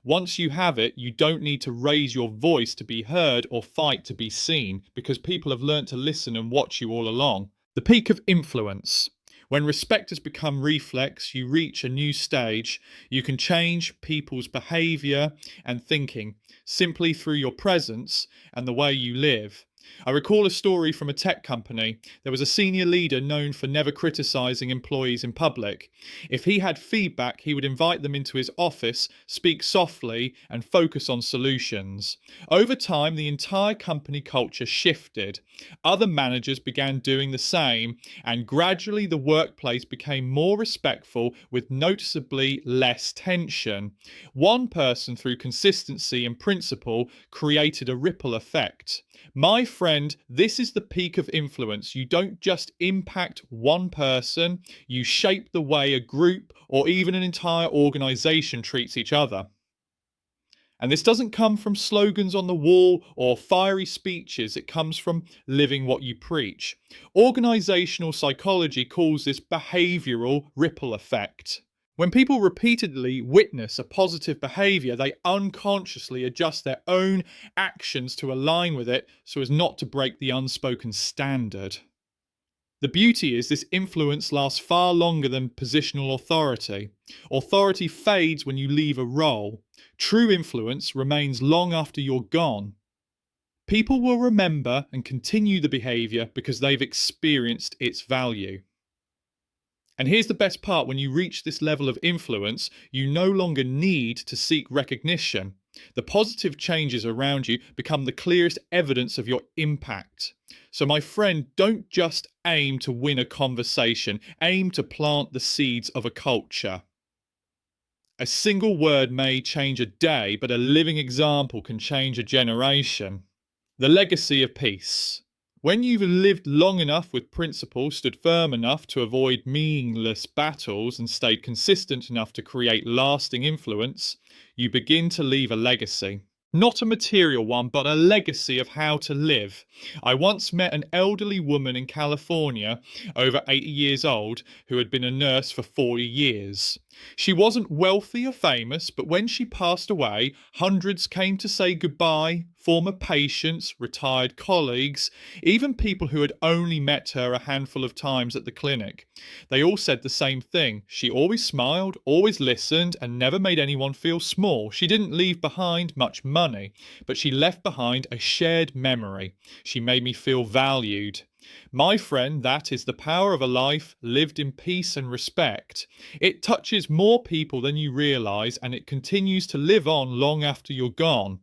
A: Once you have it, you don't need to raise your voice to be heard or fight to be seen, because people have learnt to listen and watch you all along. The peak of influence. When respect has become reflex, you reach a new stage. You can change people's behaviour and thinking simply through your presence and the way you live. I recall a story from a tech company. There was a senior leader known for never criticising employees in public. If he had feedback, he would invite them into his office, speak softly, and focus on solutions. Over time, the entire company culture shifted. Other managers began doing the same, and gradually the workplace became more respectful with noticeably less tension. One person, through consistency and principle, created a ripple effect. My friend, this is the peak of influence. You don't just impact one person, you shape the way a group or even an entire organization treats each other. And this doesn't come from slogans on the wall or fiery speeches, it comes from living what you preach. Organizational psychology calls this behavioral ripple effect. When people repeatedly witness a positive behavior, they unconsciously adjust their own actions to align with it so as not to break the unspoken standard. The beauty is this influence lasts far longer than positional authority. Authority fades when you leave a role. True influence remains long after you're gone. People will remember and continue the behavior because they've experienced its value. And here's the best part: when you reach this level of influence, you no longer need to seek recognition. The positive changes around you become the clearest evidence of your impact. So, my friend, don't just aim to win a conversation, aim to plant the seeds of a culture. A single word may change a day, but a living example can change a generation. The legacy of peace. When you've lived long enough with principle, stood firm enough to avoid meaningless battles, and stayed consistent enough to create lasting influence, you begin to leave a legacy. Not a material one, but a legacy of how to live. I once met an elderly woman in California, over 80 years old, who had been a nurse for 40 years. She wasn't wealthy or famous, but when she passed away, hundreds came to say goodbye, former patients, retired colleagues, even people who had only met her a handful of times at the clinic. They all said the same thing. She always smiled, always listened, and never made anyone feel small. She didn't leave behind much money, but she left behind a shared memory. She made me feel valued. My friend, that is the power of a life lived in peace and respect. It touches more people than you realise, and it continues to live on long after you're gone.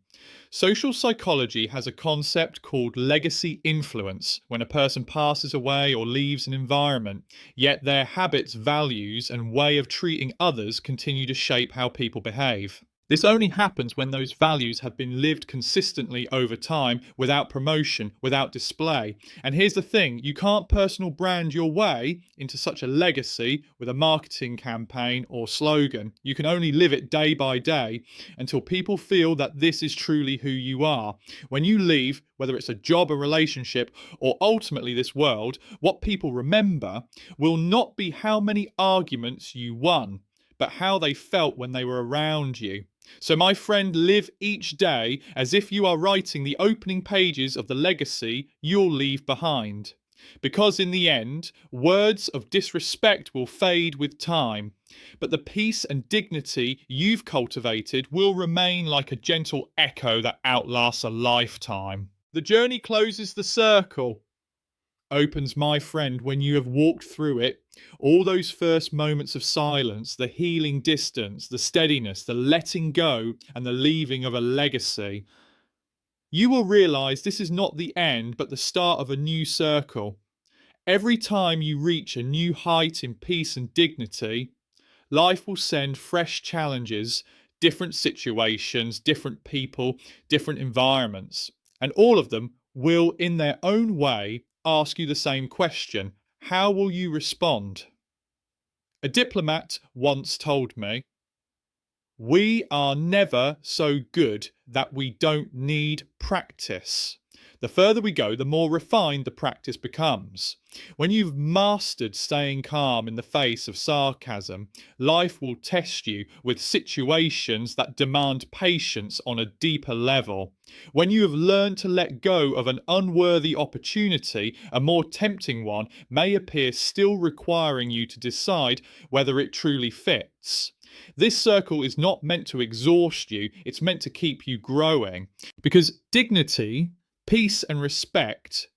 A: Social psychology has a concept called legacy influence when a person passes away or leaves an environment, yet their habits, values, and way of treating others continue to shape how people behave. This only happens when those values have been lived consistently over time without promotion, without display. And here's the thing, you can't personal brand your way into such a legacy with a marketing campaign or slogan. You can only live it day by day until people feel that this is truly who you are. When you leave, whether it's a job, a relationship, or ultimately this world, what people remember will not be how many arguments you won, but how they felt when they were around you. So, my friend, live each day as if you are writing the opening pages of the legacy you'll leave behind. Because in the end, words of disrespect will fade with time, but the peace and dignity you've cultivated will remain like a gentle echo that outlasts a lifetime. The journey closes the circle. Opens, my friend, when you have walked through it. All those first moments of silence, the healing distance, the steadiness, the letting go, and the leaving of a legacy. You will realise this is not the end, but the start of a new circle. Every time you reach a new height in peace and dignity, life will send fresh challenges, different situations, different people, different environments. And all of them will, in their own way, ask you the same question. How will you respond? A diplomat once told me, "We are never so good that we don't need practice." The further we go, the more refined the practice becomes. When you've mastered staying calm in the face of sarcasm, life will test you with situations that demand patience on a deeper level. When you have learned to let go of an unworthy opportunity, a more tempting one may appear, still requiring you to decide whether it truly fits. This circle is not meant to exhaust you, it's meant to keep you growing. Because dignity, peace and respect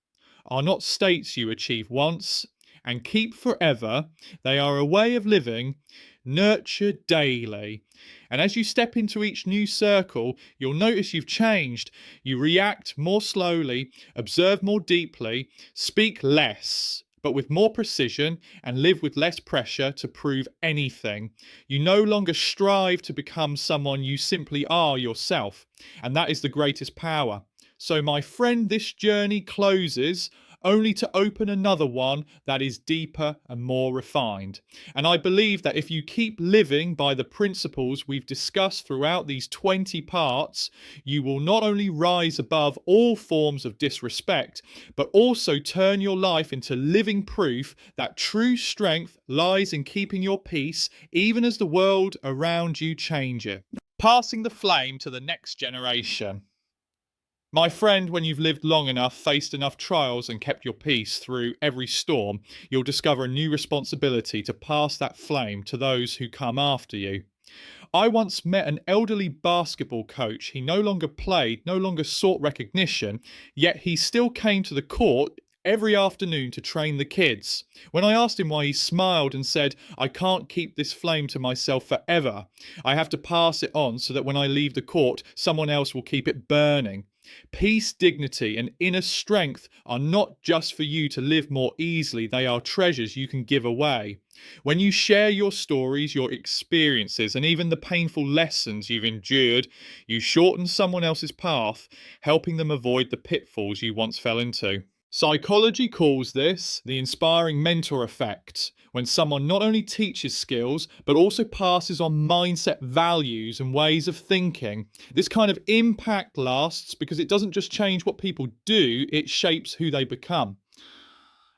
A: are not states you achieve once and keep forever. They are a way of living, nurtured daily. And as you step into each new circle, you'll notice you've changed. You react more slowly, observe more deeply, speak less, but with more precision, and live with less pressure to prove anything. You no longer strive to become someone, you simply are yourself. And that is the greatest power. So, my friend, this journey closes only to open another one that is deeper and more refined. And I believe that if you keep living by the principles we've discussed throughout these 20 parts, you will not only rise above all forms of disrespect, but also turn your life into living proof that true strength lies in keeping your peace, even as the world around you changes. Passing the flame to the next generation. My friend, when you've lived long enough, faced enough trials, and kept your peace through every storm, you'll discover a new responsibility to pass that flame to those who come after you. I once met an elderly basketball coach. He no longer played, no longer sought recognition, yet he still came to the court every afternoon to train the kids. When I asked him why, he smiled and said, "I can't keep this flame to myself forever. I have to pass it on so that when I leave the court, someone else will keep it burning." Peace, dignity, and inner strength are not just for you to live more easily, they are treasures you can give away. When you share your stories, your experiences, and even the painful lessons you've endured, you shorten someone else's path, helping them avoid the pitfalls you once fell into. Psychology calls this the inspiring mentor effect, when someone not only teaches skills, but also passes on mindset, values, and ways of thinking. This kind of impact lasts because it doesn't just change what people do, it shapes who they become.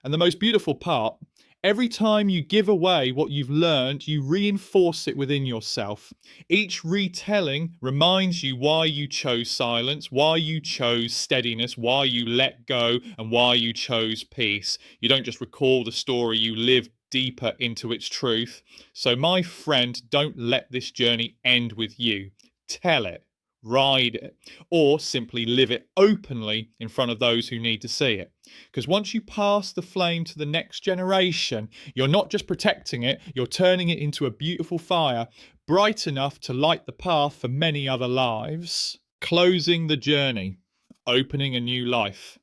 A: And the most beautiful part, Every time you give away what you've learned, you reinforce it within yourself. Each retelling reminds you why you chose silence, why you chose steadiness, why you let go, and why you chose peace. You don't just recall the story, you live deeper into its truth. So, my friend, don't let this journey end with you. Tell it, ride it, or simply live it openly in front of those who need to see it. Because once you pass the flame to the next generation, you're not just protecting it, you're turning it into a beautiful fire, bright enough to light the path for many other lives. Closing the journey, opening a new life.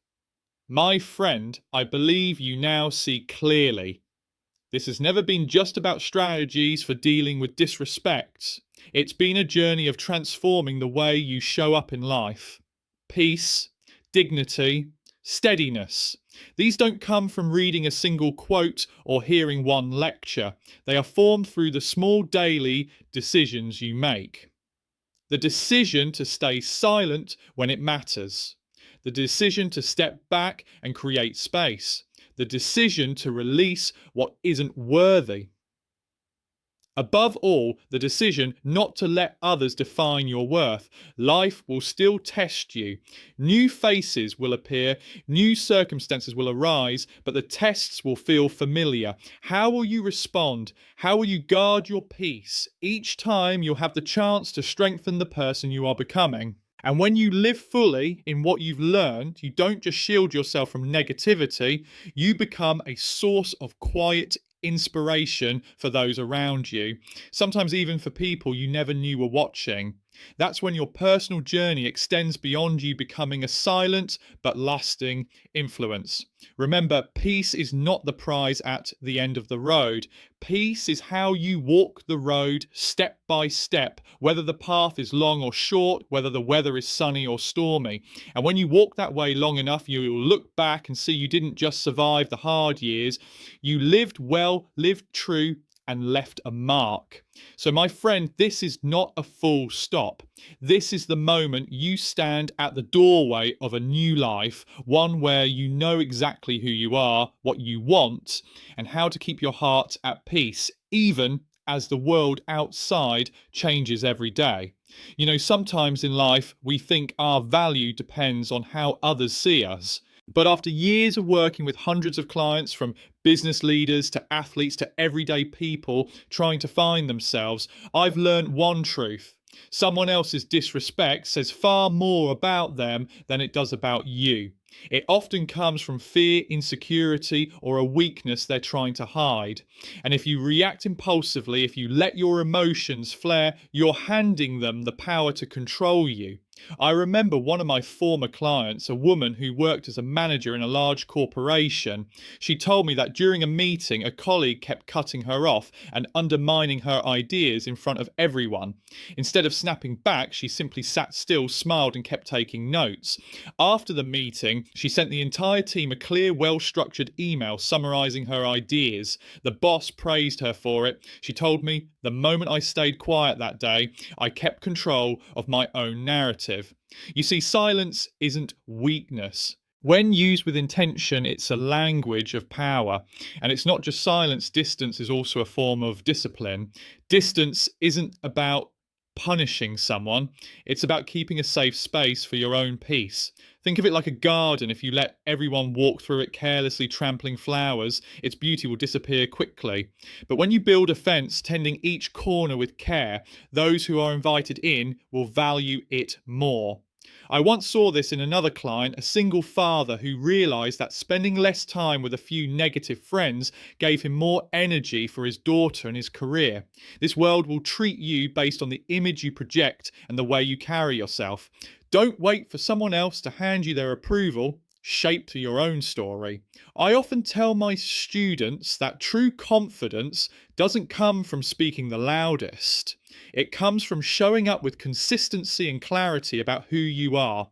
A: My friend, I believe you now see clearly. This has never been just about strategies for dealing with disrespect. It's been a journey of transforming the way you show up in life. Peace, dignity, steadiness. These don't come from reading a single quote or hearing one lecture. They are formed through the small daily decisions you make. The decision to stay silent when it matters. The decision to step back and create space. The decision to release what isn't worthy. Above all, the decision not to let others define your worth. Life will still test you. New faces will appear, new circumstances will arise, but the tests will feel familiar. How will you respond? How will you guard your peace? Each time you'll have the chance to strengthen the person you are becoming. And when you live fully in what you've learned, you don't just shield yourself from negativity, you become a source of quiet inspiration for those around you, sometimes even for people you never knew were watching. That's when your personal journey extends beyond you becoming a silent but lasting influence. Remember, peace is not the prize at the end of the road. Peace is how you walk the road step by step, whether the path is long or short, whether the weather is sunny or stormy. And when you walk that way long enough, you will look back and see you didn't just survive the hard years, you lived well, lived true, and left a mark. So, my friend, this is not a full stop. This is the moment you stand at the doorway of a new life, one where you know exactly who you are, what you want, and how to keep your heart at peace, even as the world outside changes every day. You know, sometimes in life we think our value depends on how others see us. But after years of working with hundreds of clients, from business leaders to athletes to everyday people trying to find themselves, I've learned one truth. Someone else's disrespect says far more about them than it does about you. It often comes from fear, insecurity, or a weakness they're trying to hide. And if you react impulsively, if you let your emotions flare, you're handing them the power to control you. I remember one of my former clients, a woman who worked as a manager in a large corporation. She told me that during a meeting, a colleague kept cutting her off and undermining her ideas in front of everyone. Instead of snapping back, she simply sat still, smiled, and kept taking notes. After the meeting, she sent the entire team a clear, well-structured email summarizing her ideas. The boss praised her for it. She told me, "The moment I stayed quiet that day, I kept control of my own narrative." You see, silence isn't weakness. When used with intention, it's a language of power. And it's not just silence, distance is also a form of discipline. Distance isn't about punishing someone, it's about keeping a safe space for your own peace. Think of it like a garden. If you let everyone walk through it carelessly, trampling flowers, its beauty will disappear quickly. But when you build a fence, tending each corner with care, those who are invited in will value it more. I once saw this in another client, a single father who realised that spending less time with a few negative friends gave him more energy for his daughter and his career. This world will treat you based on the image you project and the way you carry yourself. Don't wait for someone else to hand you their approval. Shape to your own story. I often tell my students that true confidence doesn't come from speaking the loudest. It comes from showing up with consistency and clarity about who you are.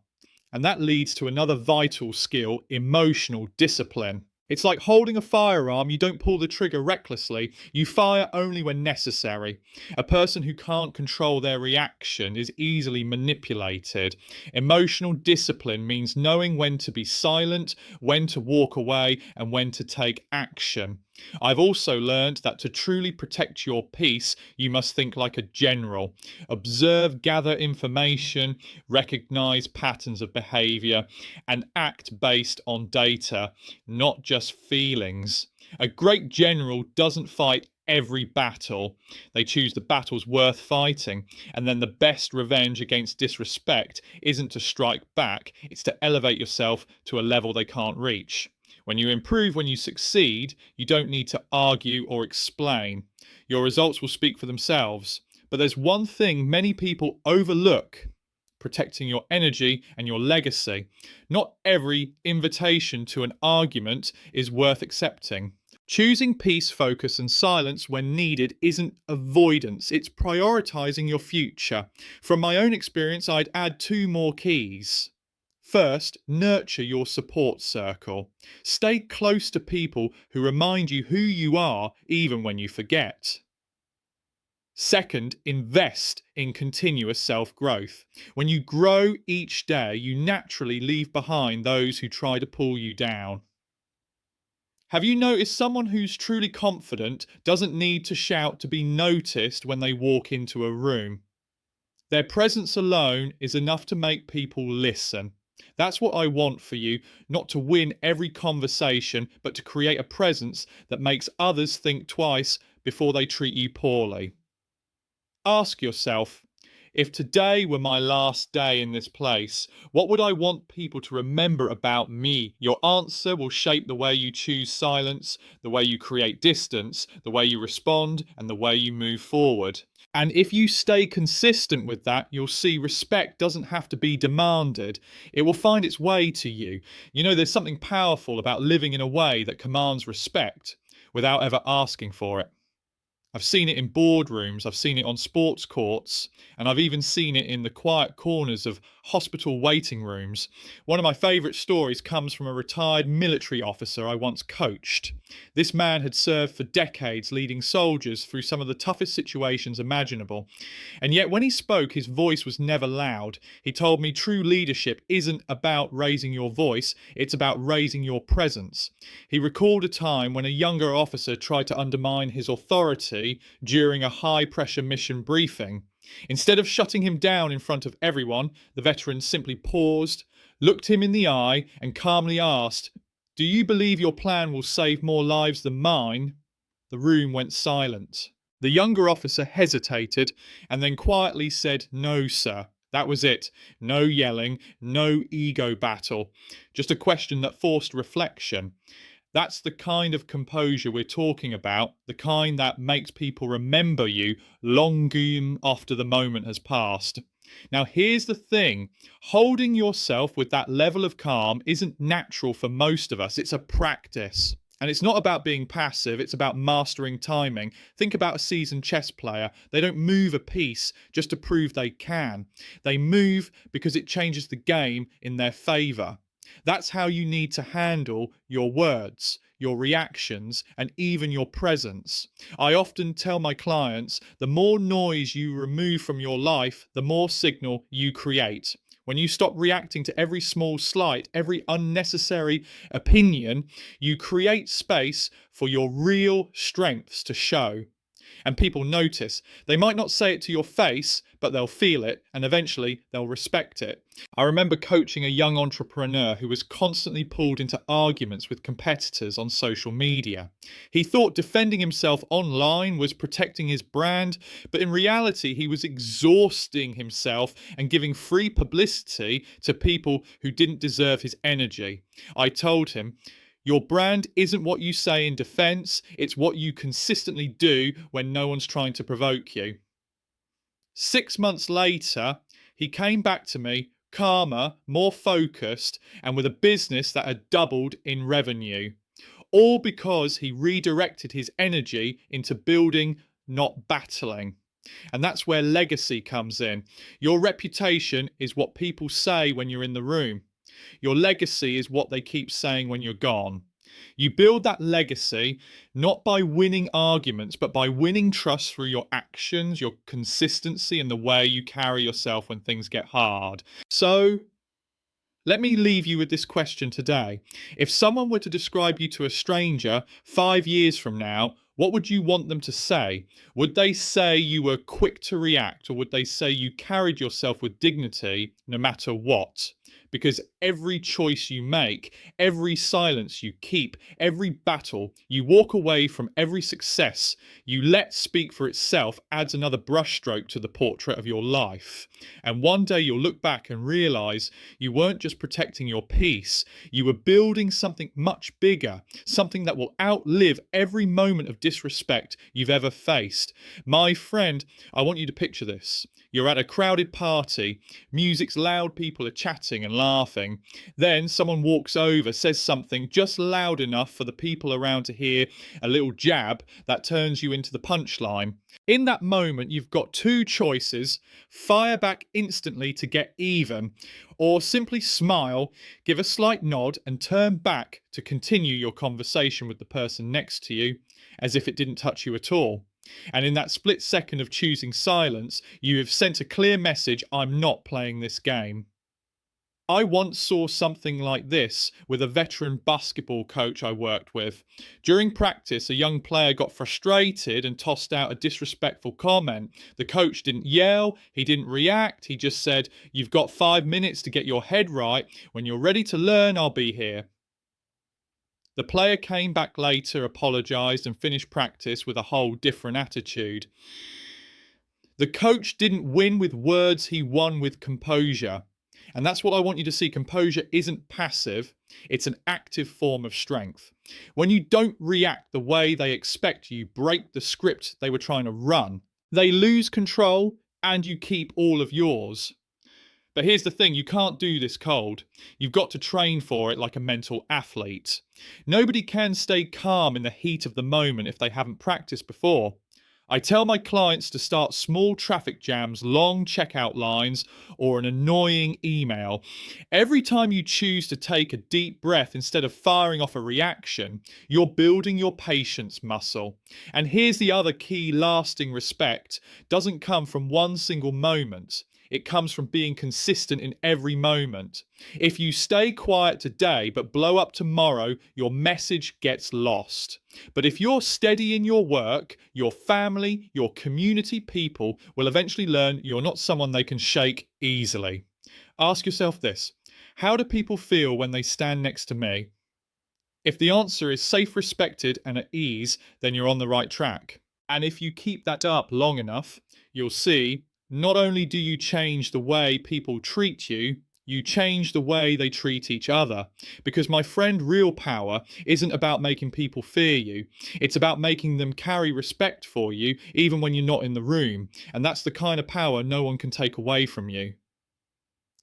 A: And that leads to another vital skill: emotional discipline. It's like holding a firearm. You don't pull the trigger recklessly. You fire only when necessary. A person who can't control their reaction is easily manipulated. Emotional discipline means knowing when to be silent, when to walk away, and when to take action. I've also learned that to truly protect your peace, you must think like a general. Observe, gather information, recognize patterns of behavior, and act based on data, not just feelings. A great general doesn't fight every battle. They choose the battles worth fighting. And then the best revenge against disrespect isn't to strike back, it's to elevate yourself to a level they can't reach. When you improve, when you succeed, you don't need to argue or explain. Your results will speak for themselves. But there's one thing many people overlook: protecting your energy and your legacy. Not every invitation to an argument is worth accepting. Choosing peace, focus, and silence when needed isn't avoidance, it's prioritizing your future. From my own experience, I'd add two more keys. First, nurture your support circle. Stay close to people who remind you who you are even when you forget. Second, invest in continuous self growth. When you grow each day, you naturally leave behind those who try to pull you down. Have you noticed someone who's truly confident doesn't need to shout to be noticed when they walk into a room? Their presence alone is enough to make people listen. That's what I want for you, not to win every conversation, but to create a presence that makes others think twice before they treat you poorly. Ask yourself, if today were my last day in this place, what would I want people to remember about me? Your answer will shape the way you choose silence, the way you create distance, the way you respond, and the way you move forward. And if you stay consistent with that, you'll see respect doesn't have to be demanded. It will find its way to you. You know, there's something powerful about living in a way that commands respect without ever asking for it. I've seen it in boardrooms, I've seen it on sports courts, and I've even seen it in the quiet corners of hospital waiting rooms. One of my favourite stories comes from a retired military officer I once coached. This man had served for decades, leading soldiers through some of the toughest situations imaginable. And yet when he spoke, his voice was never loud. He told me true leadership isn't about raising your voice, it's about raising your presence. He recalled a time when a younger officer tried to undermine his authority during a high-pressure mission briefing. Instead of shutting him down in front of everyone, the veteran simply paused, looked him in the eye, and calmly asked, "Do you believe your plan will save more lives than mine?" The room went silent. The younger officer hesitated and then quietly said, "No, sir." That was it. No yelling, no ego battle. Just a question that forced reflection. That's the kind of composure we're talking about, the kind that makes people remember you long after the moment has passed. Now, here's the thing: holding yourself with that level of calm isn't natural for most of us, it's a practice. And it's not about being passive, it's about mastering timing. Think about a seasoned chess player. They don't move a piece just to prove they can. They move because it changes the game in their favour. That's how you need to handle your words, your reactions, and even your presence. I often tell my clients, the more noise you remove from your life, the more signal you create. When you stop reacting to every small slight, every unnecessary opinion, you create space for your real strengths to show. And people notice. They might not say it to your face, but they'll feel it, and eventually they'll respect it. I remember coaching a young entrepreneur who was constantly pulled into arguments with competitors on social media. He thought defending himself online was protecting his brand, but in reality, he was exhausting himself and giving free publicity to people who didn't deserve his energy. I told him, your brand isn't what you say in defense, it's what you consistently do when no one's trying to provoke you. 6 months later, he came back to me, calmer, more focused, and with a business that had doubled in revenue. All because he redirected his energy into building, not battling. And that's where legacy comes in. Your reputation is what people say when you're in the room. Your legacy is what they keep saying when you're gone. You build that legacy not by winning arguments, but by winning trust through your actions, your consistency, and the way you carry yourself when things get hard. So, Let me leave you with this question today. If someone were to describe you to a stranger 5 years from now, what would you want them to say? Would they say you were quick to react, or would they say you carried yourself with dignity no matter what? Because every choice you make, every silence you keep, every battle you walk away from, every success you let speak for itself adds another brushstroke to the portrait of your life. And one day you'll look back and realize you weren't just protecting your peace, you were building something much bigger, something that will outlive every moment of disrespect you've ever faced. My friend, I want you to picture this. You're at a crowded party, music's loud, people are chatting and laughing. Then someone walks over, says something just loud enough for the people around to hear a little jab that turns you into the punchline. In that moment, you've got two choices: fire back instantly to get even, or simply smile, give a slight nod, and turn back to continue your conversation with the person next to you as if it didn't touch you at all. And in that split second of choosing silence, you have sent a clear message: I'm not playing this game. I once saw something like this with a veteran basketball coach I worked with. During practice, a young player got frustrated and tossed out a disrespectful comment. The coach didn't yell, he didn't react, he just said, "You've got 5 minutes to get your head right. When you're ready to learn, I'll be here." The player came back later, apologised, and finished practice with a whole different attitude. The coach didn't win with words, he won with composure. And that's what I want you to see. Composure isn't passive, it's an active form of strength. When you don't react the way they expect, you break the script they were trying to run. They lose control and you keep all of yours. But here's the thing, you can't do this cold. You've got to train for it like a mental athlete. Nobody can stay calm in the heat of the moment if they haven't practiced before. I tell my clients to start small traffic jams, long checkout lines, or an annoying email. Every time you choose to take a deep breath instead of firing off a reaction, you're building your patience muscle. And here's the other key: lasting respect doesn't come from one single moment. It comes from being consistent in every moment. If you stay quiet today but blow up tomorrow, your message gets lost. But if you're steady in your work, your family, your community, people will eventually learn you're not someone they can shake easily. Ask yourself this: how do people feel when they stand next to me? If the answer is safe, respected, and at ease, then you're on the right track. And if you keep that up long enough, you'll see not only do you change the way people treat you, you change the way they treat each other. Because, my friend, real power isn't about making people fear you. It's about making them carry respect for you, even when you're not in the room. And that's the kind of power no one can take away from you.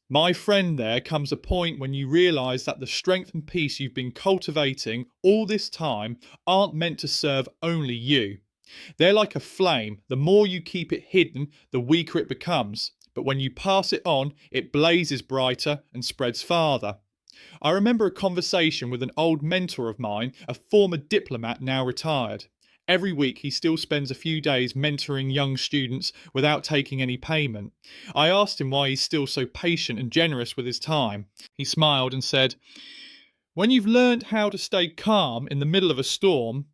A: My friend, there comes a point when you realise that the strength and peace you've been cultivating all this time aren't meant to serve only you. They're like a flame. The more you keep it hidden, the weaker it becomes. But when you pass it on, it blazes brighter and spreads farther. I remember a conversation with an old mentor of mine, a former diplomat now retired. Every week he still spends a few days mentoring young students without taking any payment. I asked him why he's still so patient and generous with his time. He smiled and said, "When you've learned how to stay calm in the middle of a storm,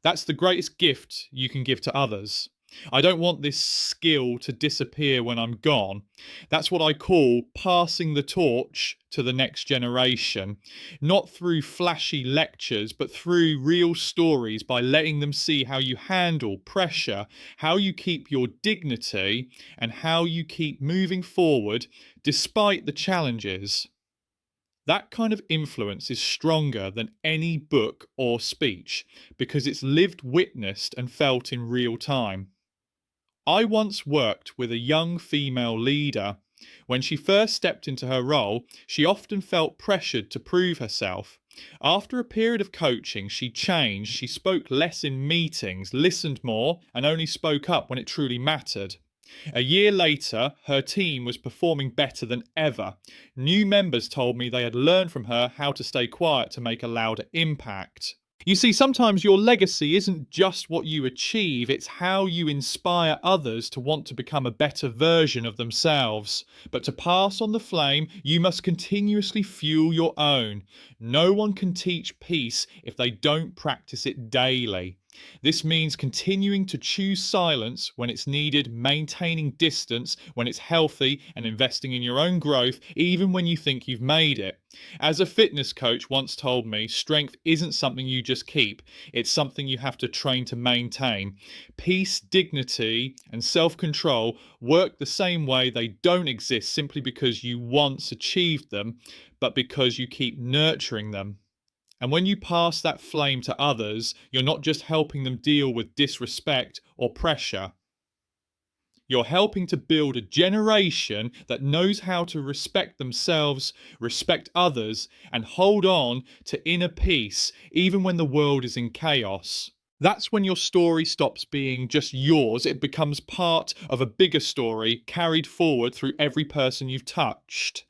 A: that's the greatest gift you can give to others. I don't want this skill to disappear when I'm gone. That's what I call passing the torch to the next generation. Not through flashy lectures, but through real stories, by letting them see how you handle pressure, how you keep your dignity, and how you keep moving forward despite the challenges." That kind of influence is stronger than any book or speech because it's lived, witnessed, and felt in real time. I once worked with a young female leader. When she first stepped into her role, she often felt pressured to prove herself. After a period of coaching, she changed. She spoke less in meetings, listened more, and only spoke up when it truly mattered. A year later, her team was performing better than ever. New members told me they had learned from her how to stay quiet to make a louder impact. You see, sometimes your legacy isn't just what you achieve, it's how you inspire others to want to become a better version of themselves. But to pass on the flame, you must continuously fuel your own. No one can teach peace if they don't practice it daily. This means continuing to choose silence when it's needed, maintaining distance when it's healthy, and investing in your own growth even when you think you've made it. As a fitness coach once told me, strength isn't something you just keep, it's something you have to train to maintain. Peace, dignity, and self control work the same way. They don't exist simply because you once achieved them, but because you keep nurturing them. And when you pass that flame to others, you're not just helping them deal with disrespect or pressure. You're helping to build a generation that knows how to respect themselves, respect others, and hold on to inner peace even when the world is in chaos. That's when your story stops being just yours. It becomes part of a bigger story carried forward through every person you've touched.